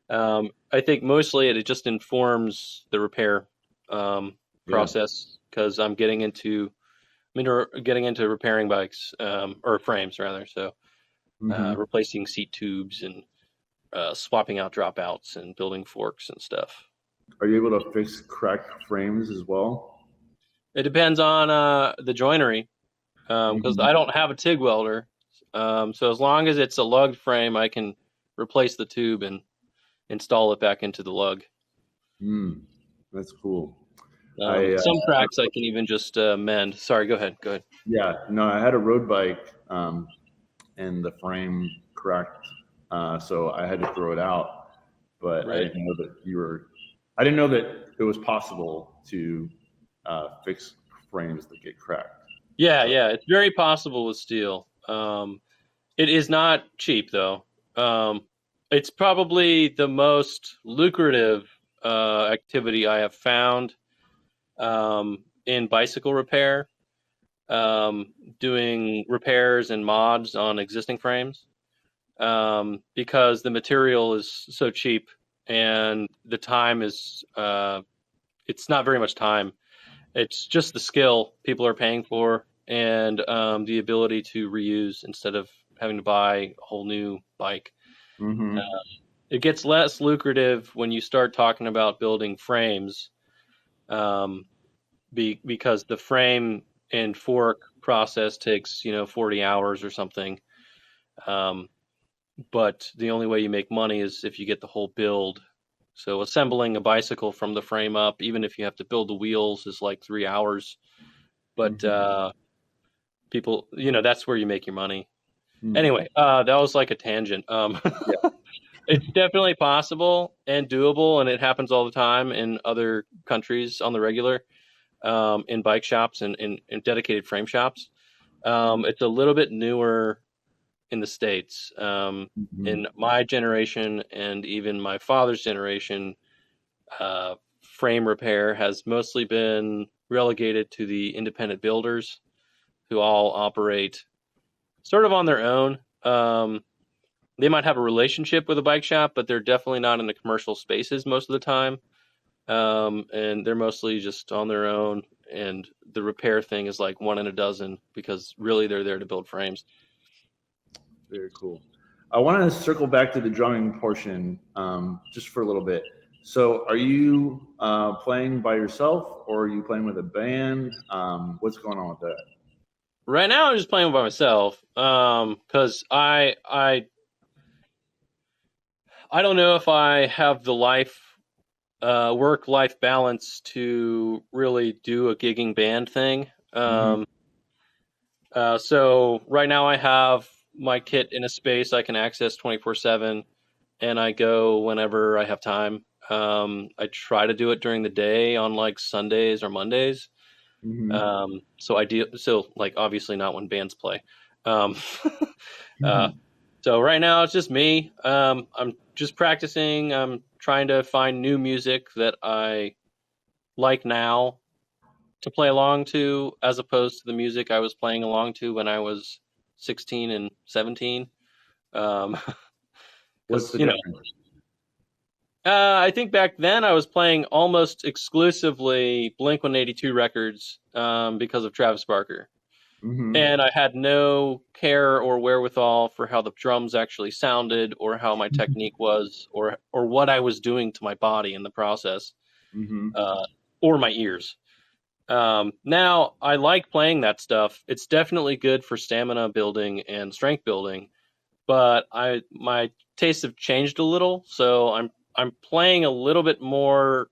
I think mostly it just informs the repair process because I'm getting into repairing bikes or frames rather. So replacing seat tubes and swapping out dropouts and building forks and stuff. Are you able to fix cracked frames as well? It depends on the joinery because I don't have a TIG welder. So as long as it's a lugged frame, I can replace the tube and install it back into the lug. That's cool. Some cracks I can even just mend. Sorry, go ahead. Yeah, no, I had a road bike, and the frame cracked, so I had to throw it out. But Right. I didn't know that I didn't know that it was possible to fix frames that get cracked. Yeah, it's very possible with steel. It is not cheap though. It's probably the most lucrative activity I have found in bicycle repair, doing repairs and mods on existing frames, because the material is so cheap and the time is it's not very much time. It's just the skill people are paying for and the ability to reuse instead of having to buy a whole new bike. It gets less lucrative when you start talking about building frames, because the frame and fork process takes 40 hours or something. But the only way you make money is if you get the whole build. So assembling a bicycle from the frame up, even if you have to build the wheels, is like 3 hours. But people, that's where you make your money. Anyway, that was like a tangent. It's definitely possible and doable, and it happens all the time in other countries on the regular, in bike shops and in dedicated frame shops. It's a little bit newer in the States. In my generation and even my father's generation, frame repair has mostly been relegated to the independent builders who all operate sort of on their own. They might have a relationship with a bike shop, but they're definitely not in the commercial spaces most of the time. And they're mostly just on their own. And the repair thing is like one in a dozen because really they're there to build frames. Very cool. I want to circle back to the drumming portion just for a little bit. So are you playing by yourself or are you playing with a band? What's going on with that? Right now, I'm just playing by myself because I don't know if I have the work-life balance to really do a gigging band thing. So right now I have my kit in a space I can access 24/7, and I go whenever I have time. I try to do it during the day on like Sundays or Mondays. So like obviously not when bands play. So right now it's just me. I'm just practicing. I'm trying to find new music that I like now to play along to, as opposed to the music I was playing along to when I was 16 and 17. What's the difference? I think back then I was playing almost exclusively Blink-182 records because of Travis Barker. And I had no care or wherewithal for how the drums actually sounded, or how my technique was, or what I was doing to my body in the process, or my ears. Now I like playing that stuff. It's definitely good for stamina building and strength building, but my tastes have changed a little, so I'm playing a little bit more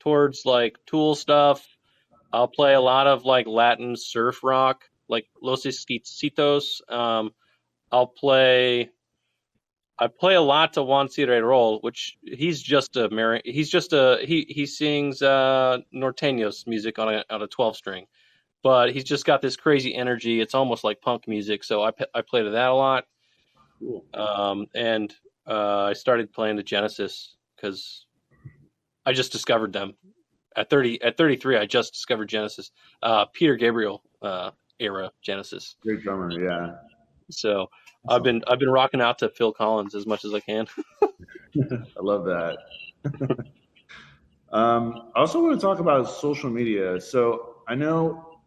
towards like Tool stuff. I'll play a lot of like Latin surf rock, like Los Esquicitos. I play a lot to Juan Roll, which he sings norteños music on a 12 string, but he's just got this crazy energy. It's almost like punk music, so I play to that a lot. Cool. And I started playing the Genesis because I just discovered them at 33. I just discovered Genesis, Peter Gabriel era Genesis. Great drummer, yeah. So I've been rocking out to Phil Collins as much as I can. I love that. I also want to talk about social media. So I know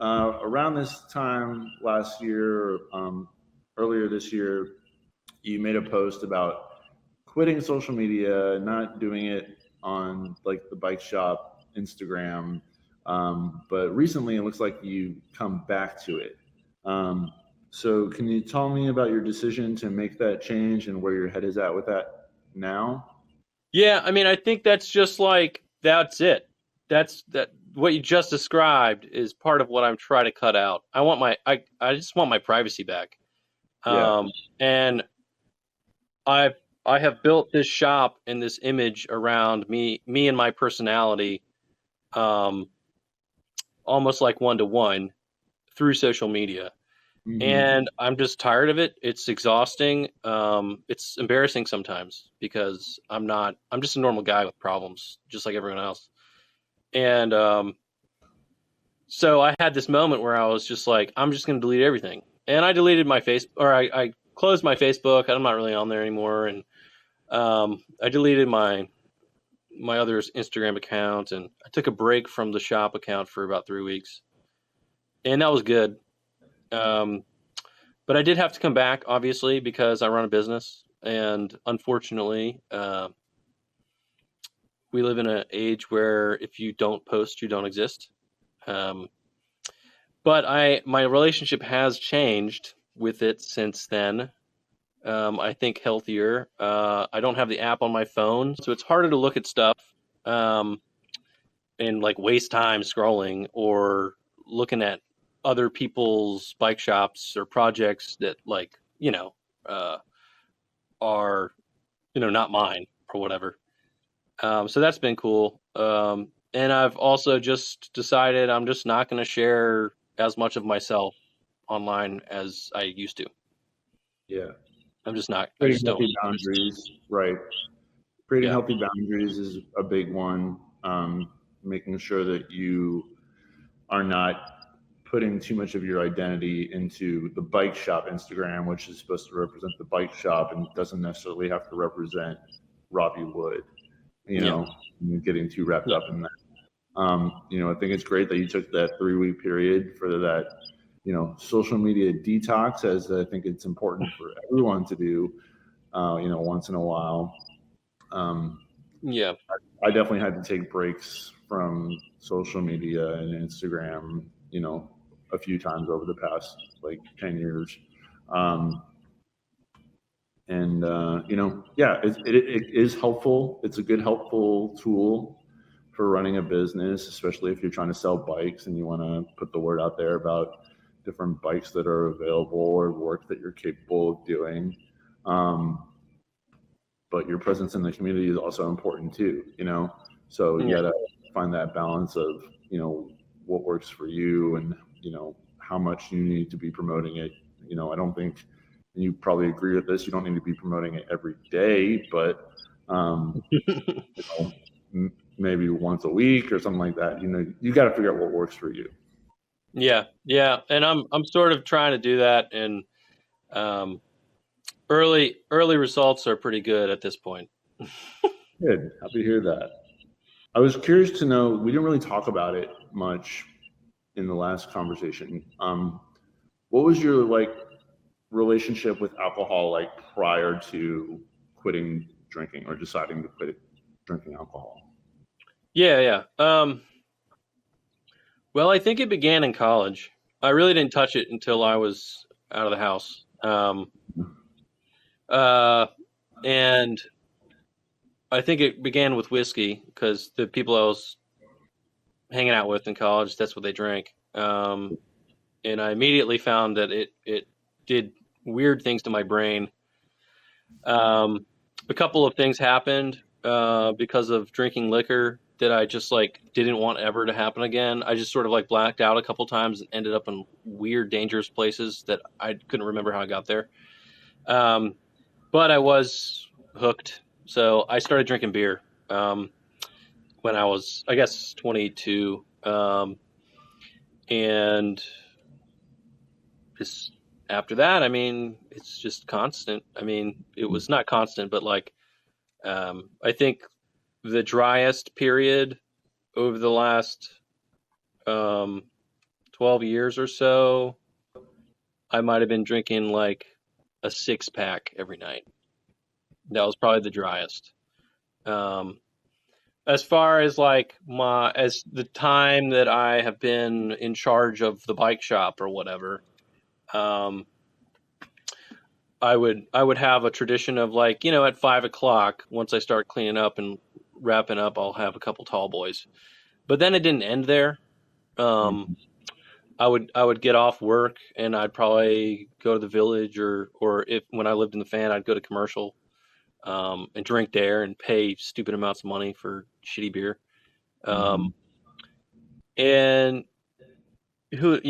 around this time last year, earlier this year, you made a post about quitting social media, not doing it on like the bike shop Instagram, but recently it looks like you come back to it. So can you tell me about your decision to make that change and where your head is at with that now? Yeah, I mean, I think that's just like, that's it. That what you just described is part of what I'm trying to cut out. I just want my privacy back. And I have built this shop and this image around me and my personality, almost like one-to-one through social media. And I'm just tired of it. It's exhausting. It's embarrassing sometimes because I'm just a normal guy with problems, just like everyone else. And so I had this moment where I was just like, I'm just going to delete everything. And I deleted my I closed my Facebook. I'm not really on there anymore. And I deleted my other Instagram account, and I took a break from the shop account for about 3 weeks. And that was good. But I did have to come back, obviously, because I run a business, and unfortunately, we live in an age where if you don't post, you don't exist. But my relationship has changed with it since then. I think healthier. I don't have the app on my phone, so it's harder to look at stuff and like waste time scrolling or looking at other people's bike shops or projects that are not mine or whatever. So that's been cool. And I've also just decided I'm just not going to share as much of myself online as I used to. Yeah. I'm just not. Creating healthy boundaries, right? Creating healthy boundaries is a big one. Making sure that you are not putting too much of your identity into the bike shop Instagram, which is supposed to represent the bike shop and doesn't necessarily have to represent Robbie Wood, getting too wrapped up in that. I think it's great that you took that 3-week period for that, social media detox, as I think it's important for everyone to do, once in a while. I definitely had to take breaks from social media and Instagram, a few times over the past 10 years. It is helpful. It's a good, helpful tool for running a business, especially if you're trying to sell bikes and you want to put the word out there about different bikes that are available or work that you're capable of doing. But your presence in the community is also important too, so you gotta find that balance of, what works for you and, how much you need to be promoting it. I don't think, and you probably agree with this, you don't need to be promoting it every day, but maybe once a week or something like that. You got to figure out what works for you. Yeah. And I'm sort of trying to do that, and early results are pretty good at this point. Good. Happy to hear that. I was curious to know, we didn't really talk about it much in the last conversation. What was your relationship with alcohol like prior to quitting drinking or deciding to quit drinking alcohol? Yeah. Well, I think it began in college. I really didn't touch it until I was out of the house. And I think it began with whiskey because the people I was hanging out with in college, that's what they drank. And I immediately found that it did weird things to my brain. A couple of things happened because of drinking liquor that I just didn't want ever to happen again. I just sort of blacked out a couple times and ended up in weird, dangerous places that I couldn't remember how I got there. But I was hooked, so I started drinking beer when I was, I guess, 22, and just after that, I mean, it's just constant. I mean, it was not constant, but I think the driest period over the last 12 years or so, I might have been drinking a 6-pack every night. That was probably the driest. As far as as the time that I have been in charge of the bike shop or whatever, I would have a tradition of at 5:00, once I start cleaning up and wrapping up, I'll have a couple tall boys. But then it didn't end there. I would get off work and I'd probably go to the Village or if when I lived in the Fan, I'd go to Commercial and drink there and pay stupid amounts of money for shitty beer. And how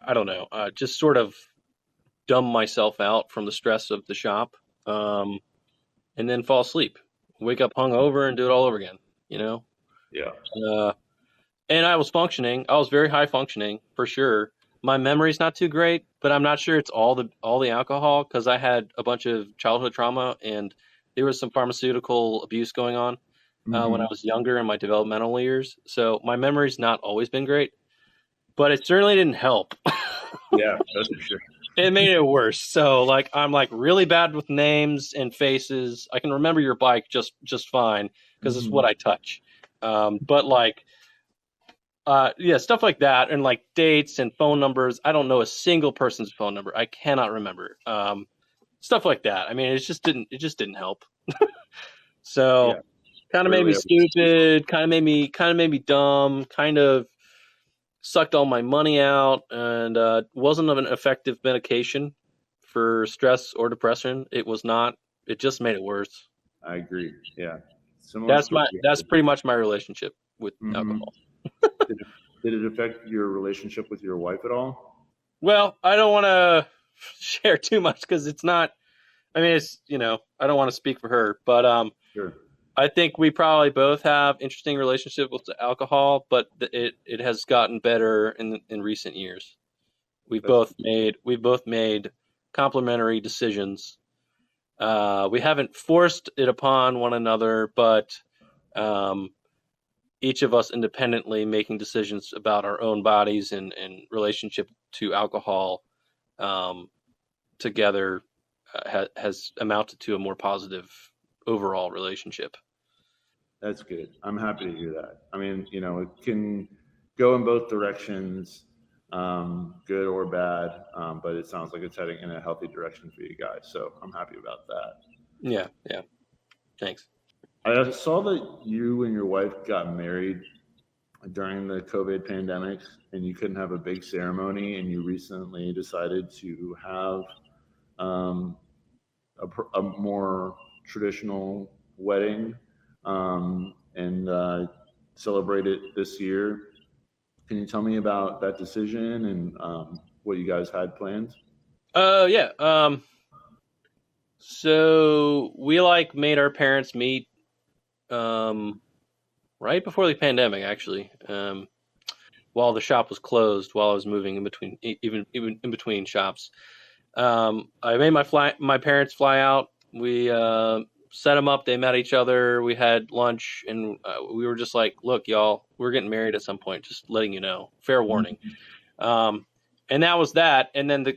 I don't know, just sort of dumb myself out from the stress of the shop, and then fall asleep, wake up hungover and do it all over again, Yeah. And I was functioning. I was very high functioning for sure. My memory's not too great, but I'm not sure it's all the alcohol because I had a bunch of childhood trauma and there was some pharmaceutical abuse going on when I was younger in my developmental years. So my memory's not always been great, but it certainly didn't help. Yeah, that's for sure. It made it worse. So I'm really bad with names and faces. I can remember your bike just fine because it's what I touch. But stuff like that and dates and phone numbers. I don't know a single person's phone number. I cannot remember. Stuff like that. I mean, it just didn't help. So kind of made me stupid, kind of made me dumb, kind of sucked all my money out, and wasn't an effective medication for stress or depression. It was not. It just made it worse. I agree. Yeah. That's pretty much my relationship with alcohol. Did it affect your relationship with your wife at all? Well, I don't want to share too much because it's not. I mean, it's I don't want to speak for her, but sure. I think we probably both have interesting relationship with alcohol, but it has gotten better in recent years. We've both made complementary decisions. We haven't forced it upon one another, but each of us independently making decisions about our own bodies and relationship to alcohol together has amounted to a more positive overall relationship. That's good. I'm happy to hear that. I mean, it can go in both directions, good or bad, but it sounds like it's heading in a healthy direction for you guys. So I'm happy about that. Yeah. Thanks. I saw that you and your wife got married during the COVID pandemic and you couldn't have a big ceremony, and you recently decided to have a more traditional wedding and celebrate it this year. Can you tell me about that decision and what you guys had planned? Yeah. So we made our parents meet right before the pandemic, actually, while the shop was closed, while I was moving in between, even in between shops. I made my parents fly out. We set them up. They met each other. We had lunch, and we were just like, "Look, y'all, we're getting married at some point. Just letting you know. Fair warning." And that was that. And then the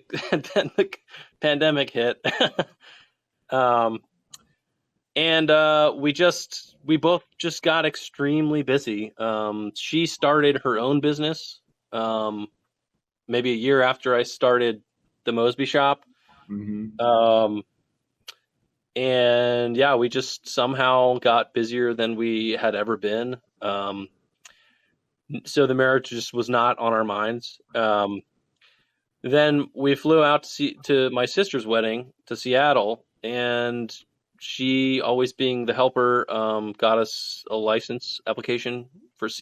then the pandemic hit. And we both just got extremely busy. She started her own business maybe a year after I started the Mosby shop. And yeah, we just somehow got busier than we had ever been. So the marriage just was not on our minds. Then we flew out to my sister's wedding to Seattle, and she, always being the helper, got us a license application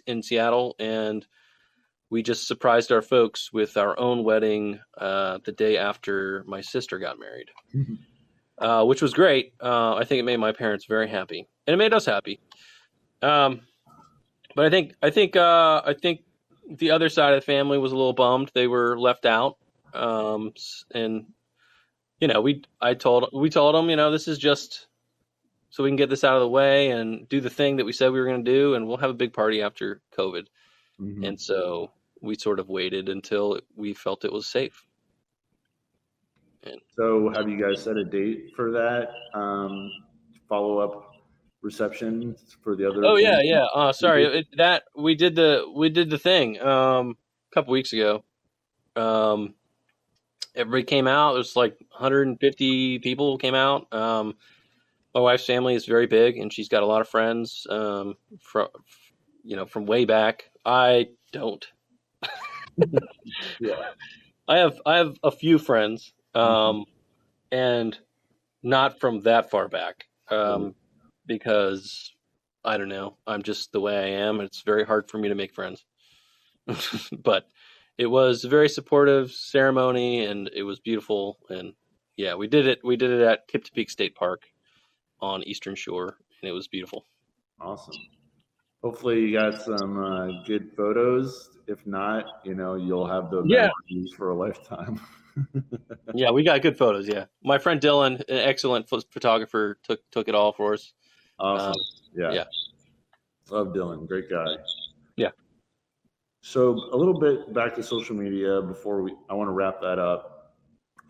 in Seattle, and we just surprised our folks with our own wedding the day after my sister got married, which was great. I think it made my parents very happy, and it made us happy. But I think the other side of the family was a little bummed; they were left out. And we told them, this is just so we can get this out of the way and do the thing that we said we were going to do, and we'll have a big party after COVID. And so we sort of waited until we felt it was safe. So have you guys set a date for that follow-up reception for the other? Oh yeah. Sorry, that we did the thing a couple weeks ago. Everybody came out. It was like 150 people came out. My wife's family is very big, and she's got a lot of friends from way back. I don't. Yeah. I have a few friends, and not from that far back, because I don't know. I'm just the way I am. It's very hard for me to make friends. But it was a very supportive ceremony, and it was beautiful. And yeah, we did it at Kip-to-Peak State Park on Eastern Shore, and it was beautiful. Awesome. Hopefully you got some good photos. If not, you'll have the memories for a lifetime. Yeah, we got good photos. Yeah, my friend Dylan, an excellent photographer, took it all for us. Awesome. Yeah. Love Dylan. Great guy. Yeah. So a little bit back to social media before I want to wrap that up.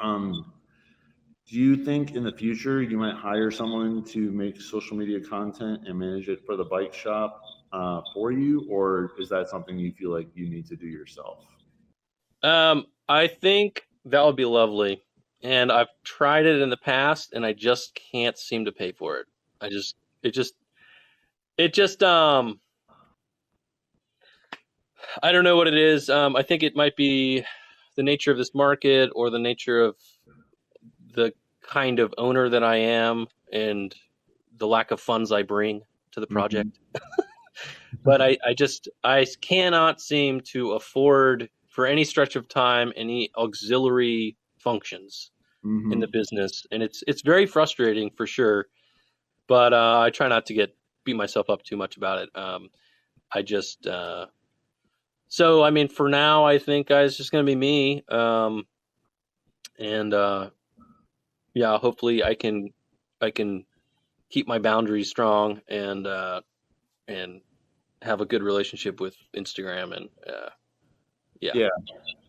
Do you think in the future you might hire someone to make social media content and manage it for the bike shop for you, or is that something you feel like you need to do yourself? I think that would be lovely, and I've tried it in the past, and I just can't seem to pay for it. I don't know what it is. I think it might be the nature of this market, or the nature of the kind of owner that I am, and the lack of funds I bring to the project. But I cannot seem to afford, for any stretch of time, any auxiliary functions in the business, and it's very frustrating for sure. But I try not to beat myself up too much about it. So I mean, for now, I think it's just going to be me. Yeah, hopefully I can keep my boundaries strong and have a good relationship with Instagram and yeah.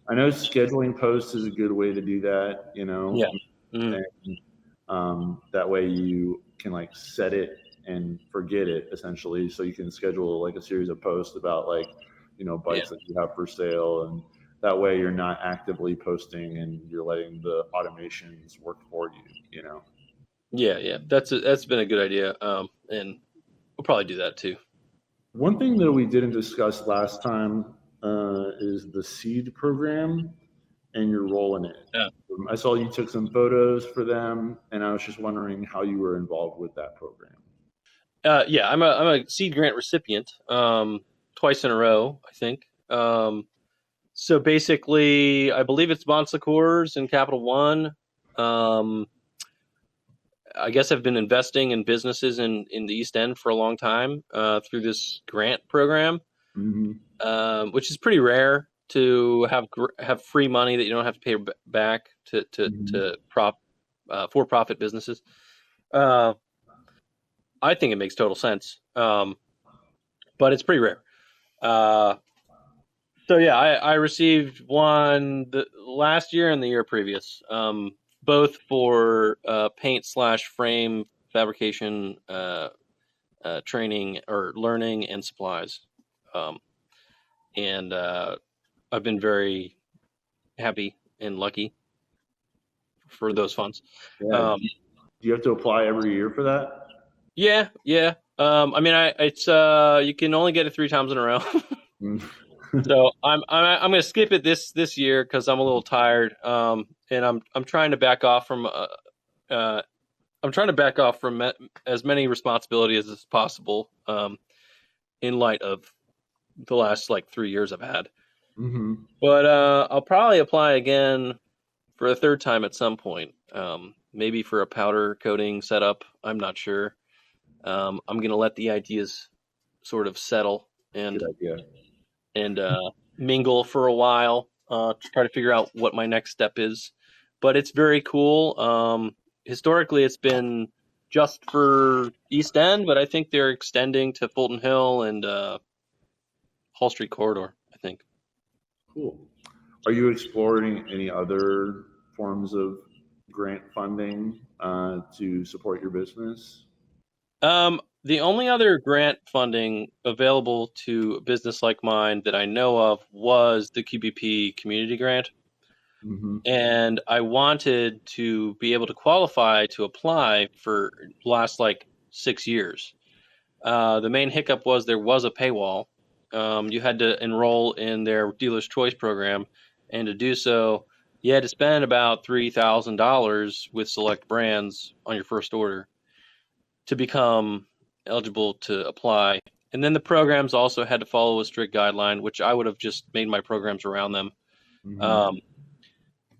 I know scheduling posts is a good way to do that. And, that way you can like set it and forget it essentially. So you can schedule like a series of posts about bikes that you have for sale, and that way you're not actively posting and you're letting the automations work for you. Yeah. That's been a good idea. And we'll probably do that too. One thing that we didn't discuss last time is the seed program and your role in it. Yeah. I saw you took some photos for them, and I was just wondering how you were involved with that program. Yeah, I'm a seed grant recipient, twice in a row, I think. So basically, I believe it's Bon Secours and Capital One. I guess I've been investing in businesses in the East End for a long time through this grant program, which is pretty rare to have free money that you don't have to pay back to for-profit businesses. I think it makes total sense, but it's pretty rare. So yeah, I received one last year and the year previous, both for paint/frame fabrication training or learning and supplies, um, and I've been very happy and lucky for those funds. Yeah. Do you have to apply every year for that? Yeah, yeah. I mean, it's you can only get it 3 times in a row. So I'm going to skip it this year because I'm a little tired. And I'm trying to back off from uh, I'm trying to back off from as many responsibilities as possible. In light of the last like 3 years I've had. Mm-hmm. But I'll probably apply again for a third time at some point. Maybe for a powder coating setup. I'm not sure. I'm going to let the ideas sort of settle and Good idea. and mingle for a while to try to figure out what my next step is. But it's very cool. Historically, it's been just for East End, but I think they're extending to Fulton Hill and Hall Street corridor, I think. Cool. Are you exploring any other forms of grant funding to support your business? The only other grant funding available to a business like mine that I know of was the QBP community grant. Mm-hmm. And I wanted to be able to qualify to apply for the last like 6 years. The main hiccup was there was a paywall. You had to enroll in their dealer's choice program, and to do so, you had to spend about $3,000 with select brands on your first order to become eligible to apply. And then the programs also had to follow a strict guideline, which I would have just made my programs around them. Mm-hmm.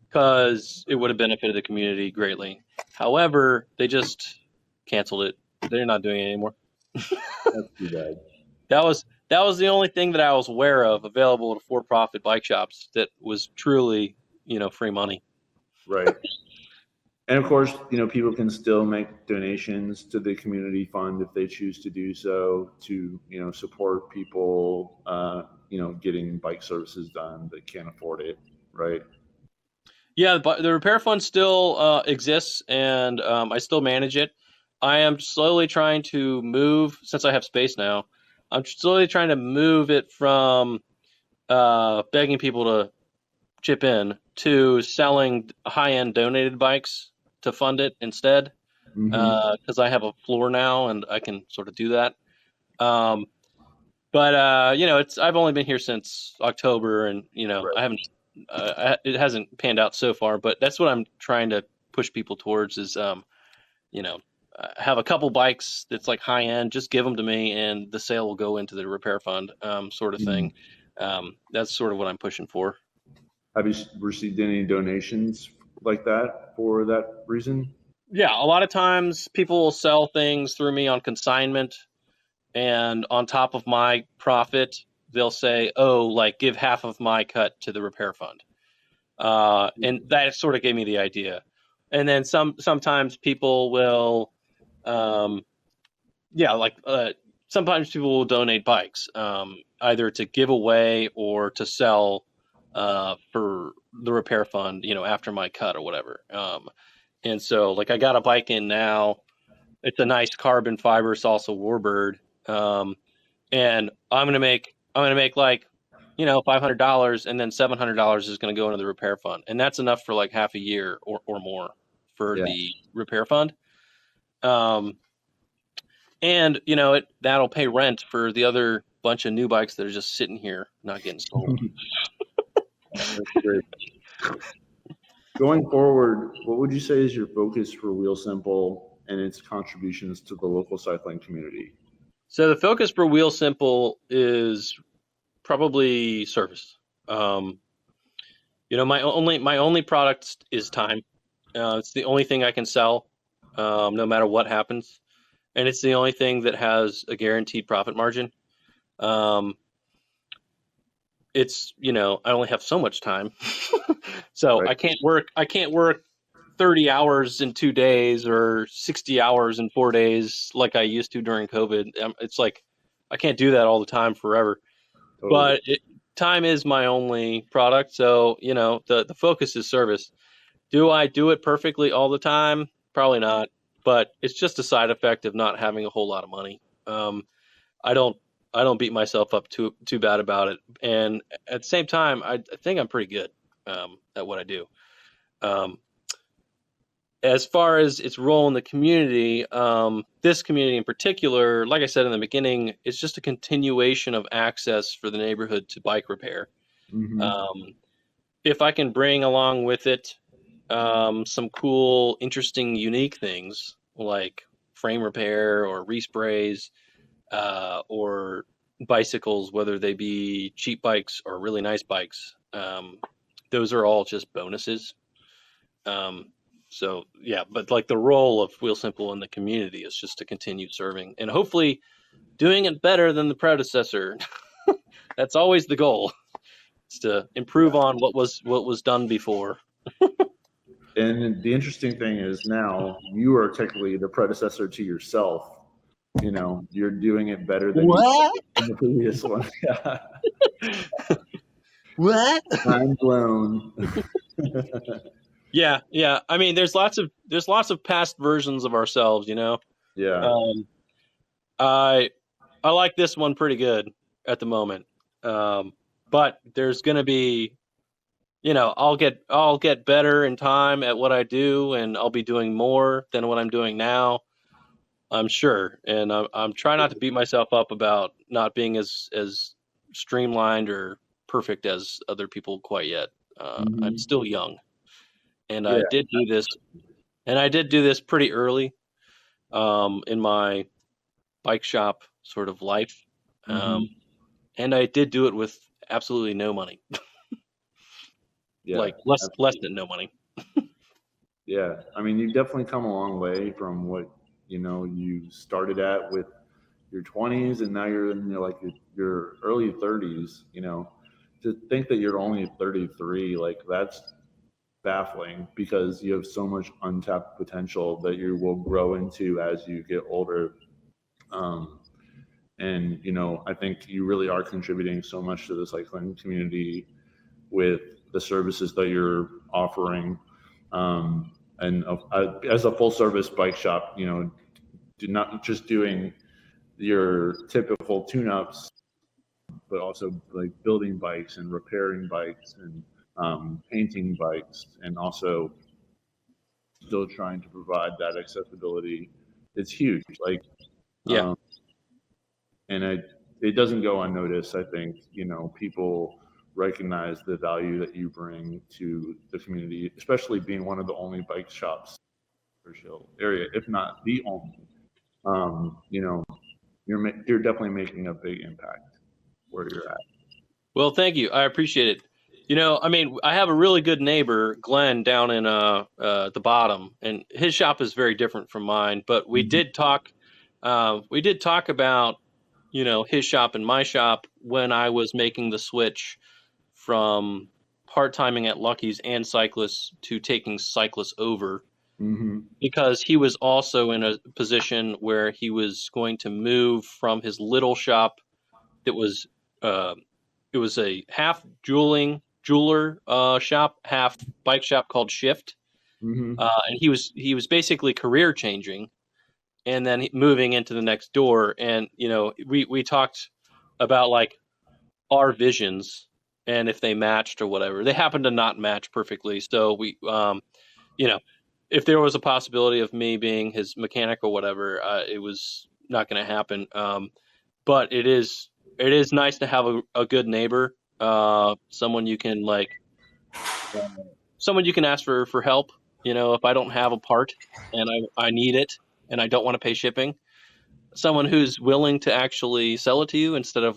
Because it would have benefited the community greatly. However, they just canceled it. They're not doing it anymore. That's too bad. That was the only thing that I was aware of available to for-profit bike shops that was truly, free money. Right. And of course, people can still make donations to the community fund if they choose to do so to, support people, getting bike services done that can't afford it. Right. Yeah, but the repair fund still exists, and I still manage it. I am slowly trying to move, since I have space now, I'm slowly trying to move it from begging people to chip in to selling high-end donated bikes to fund it instead, Mm-hmm. because I have a floor now and I can sort of do that. Um, but I've only been here since October, and Right. I haven't. It hasn't panned out so far, but that's what I'm trying to push people towards is, have a couple bikes that's like high end, just give them to me and the sale will go into the repair fund, sort of thing. That's sort of what I'm pushing for. Have you received any donations like that for that reason? Yeah, a lot of times people will sell things through me on consignment, and on top of my profit, they'll say, "Oh, like give half of my cut to the repair fund," and that sort of gave me the idea. And then sometimes people will, sometimes people will donate bikes, either to give away or to sell for the repair fund, after my cut or whatever. And so, like, I got a bike in now. It's a nice carbon fiber salsa warbird, and I'm gonna make like, $500, and then $700 is gonna go into the repair fund, and that's enough for like half a year or more for Yeah. the repair fund. And that'll pay rent for the other bunch of new bikes that are just sitting here not getting sold. That's great. Going forward, what would you say is your focus for Wheel Simple and its contributions to the local cycling community? So the focus for Wheel Simple is probably service. My only product is time. It's the only thing I can sell, no matter what happens, and it's the only thing that has a guaranteed profit margin. It's I only have so much time, so Right. I can't work 30 hours in 2 days or 60 hours in 4 days like I used to during COVID. It's like I can't do that all the time forever. Totally. But time is my only product, so the focus is service. Do I do it perfectly all the time? Probably not, but it's just a side effect of not having a whole lot of money. I don't beat myself up too bad about it, and at the same time, I think I'm pretty good at what I do. As far as its role in the community, this community in particular, like I said in the beginning, it's just a continuation of access for the neighborhood to bike repair. Mm-hmm. If I can bring along with it some cool, interesting, unique things like frame repair or resprays or bicycles, whether they be cheap bikes or really nice bikes, those are all just bonuses. So yeah, but like the role of Wheel Simple in the community is just to continue serving and hopefully doing it better than the predecessor. That's always the goal. It's to improve on what was done before. And the interesting thing is now you are technically the predecessor to yourself. You're doing it better than you did in the previous one. What? I'm blown. Yeah. I mean, there's lots of past versions of ourselves, Yeah. I like this one pretty good at the moment. But there's going to be, I'll get better in time at what I do, and I'll be doing more than what I'm doing now, I'm sure. And I'm trying not to beat myself up about not being as streamlined or perfect as other people quite yet. I'm still young. And I did do this pretty early in my bike shop sort of life. And I did do it with absolutely no money. Like less than no money. Yeah. I mean, you've definitely come a long way from what, you started at with your 20s, and now you're in your early 30s, to think that you're only 33, like that's baffling because you have so much untapped potential that you will grow into as you get older. And I think you really are contributing so much to the cycling community with the services that you're offering. And as a full service bike shop, do not just doing your typical tune-ups, but also like building bikes and repairing bikes and painting bikes, and also still trying to provide that accessibility. It's huge. And it doesn't go unnoticed. I think, people recognize the value that you bring to the community, especially being one of the only bike shops in the Churchill area, if not the only. You're definitely making a big impact where you're at. Well, thank you. I appreciate it. I mean, I have a really good neighbor, Glenn, down in the bottom, and his shop is very different from mine. But we did talk. We did talk about his shop and my shop when I was making the switch from part-timing at Lucky's and Cyclists to taking Cyclists over, because he was also in a position where he was going to move from his little shop that was it was a half jeweler shop, half bike shop called Shift, and he was basically career changing, and then moving into the next door. And we talked about like our visions and if they matched or whatever. They happened to not match perfectly, so we if there was a possibility of me being his mechanic or whatever, it was not going to happen. But it is nice to have a good neighbor, someone you can ask for help. If I don't have a part and I need it and I don't want to pay shipping, someone who's willing to actually sell it to you instead of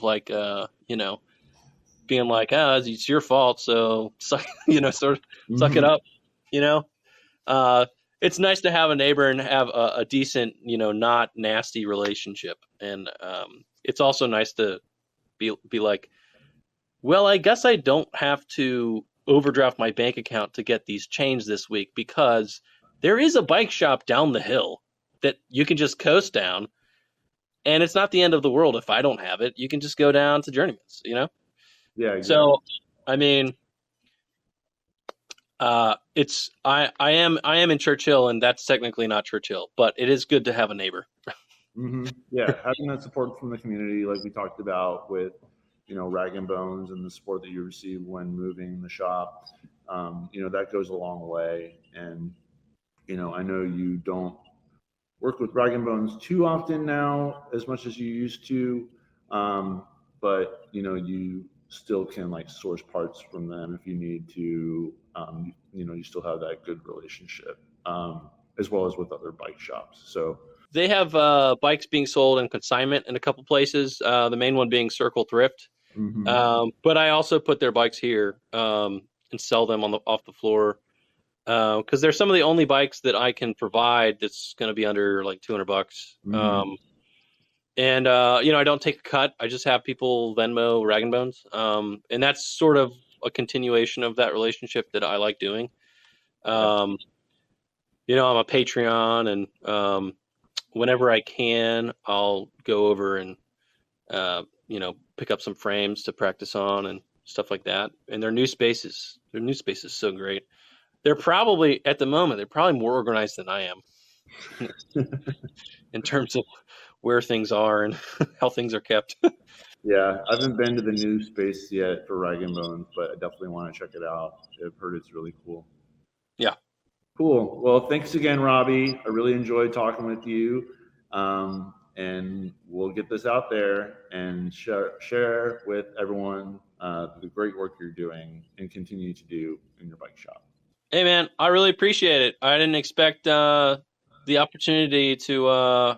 being like, it's your fault, so suck it up. It's nice to have a neighbor and have a decent, not nasty relationship. And it's also nice to be like, well, I guess I don't have to overdraft my bank account to get these chains this week because there is a bike shop down the hill that you can just coast down, and it's not the end of the world if I don't have it. You can just go down to Journeyman's, you know? Yeah, exactly. So, I mean, I am in Churchill, and that's technically not Churchill, but it is good to have a neighbor. Mm-hmm. Yeah, having that support from the community, like we talked about with, Rag and Bones and the support that you receive when moving the shop, that goes a long way. And, I know you don't work with Rag and Bones too often now, as much as you used to, but, you still can like source parts from them if you need to. You still have that good relationship, as well as with other bike shops. So they have bikes being sold in consignment in a couple places. The main one being Circle Thrift. mm-hmm. But I also put their bikes here and sell them off the floor because they're some of the only bikes that I can provide that's going to be under like $200. Mm-hmm. And I don't take a cut. I just have people Venmo Rag and Bones, and that's sort of a continuation of that relationship that I like doing. I'm a Patreon, and whenever I can, I'll go over and pick up some frames to practice on and stuff like that. And their new space is so great. They're probably at the moment they're probably more organized than I am in terms of where things are and how things are kept. Yeah, I haven't been to the new space yet for Rag and Bones, but I definitely want to check it out. I've heard it's really cool. Yeah. Cool. Well, thanks again, Robbie. I really enjoyed talking with you. And we'll get this out there and share with everyone the great work you're doing and continue to do in your bike shop. Hey, man, I really appreciate it. I didn't expect the opportunity to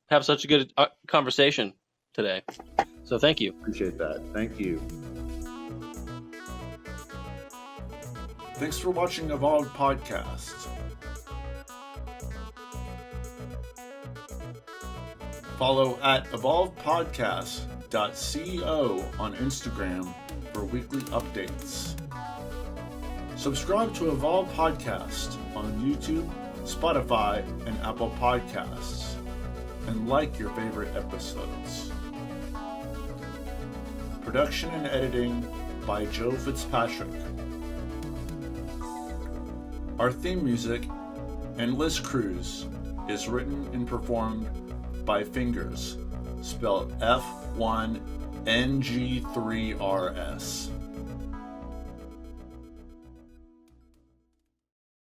have such a good conversation today. So thank you. Appreciate that. Thank you. Thanks for watching Evolved Podcast. Follow at evolvedpodcast.co on Instagram for weekly updates. Subscribe to Evolve Podcast on YouTube, Spotify, and Apple Podcasts, and like your favorite episodes. Production and editing by Joe Fitzpatrick. Our theme music, Endless Cruise, is written and performed by Fingers, spelled F1NG3RS.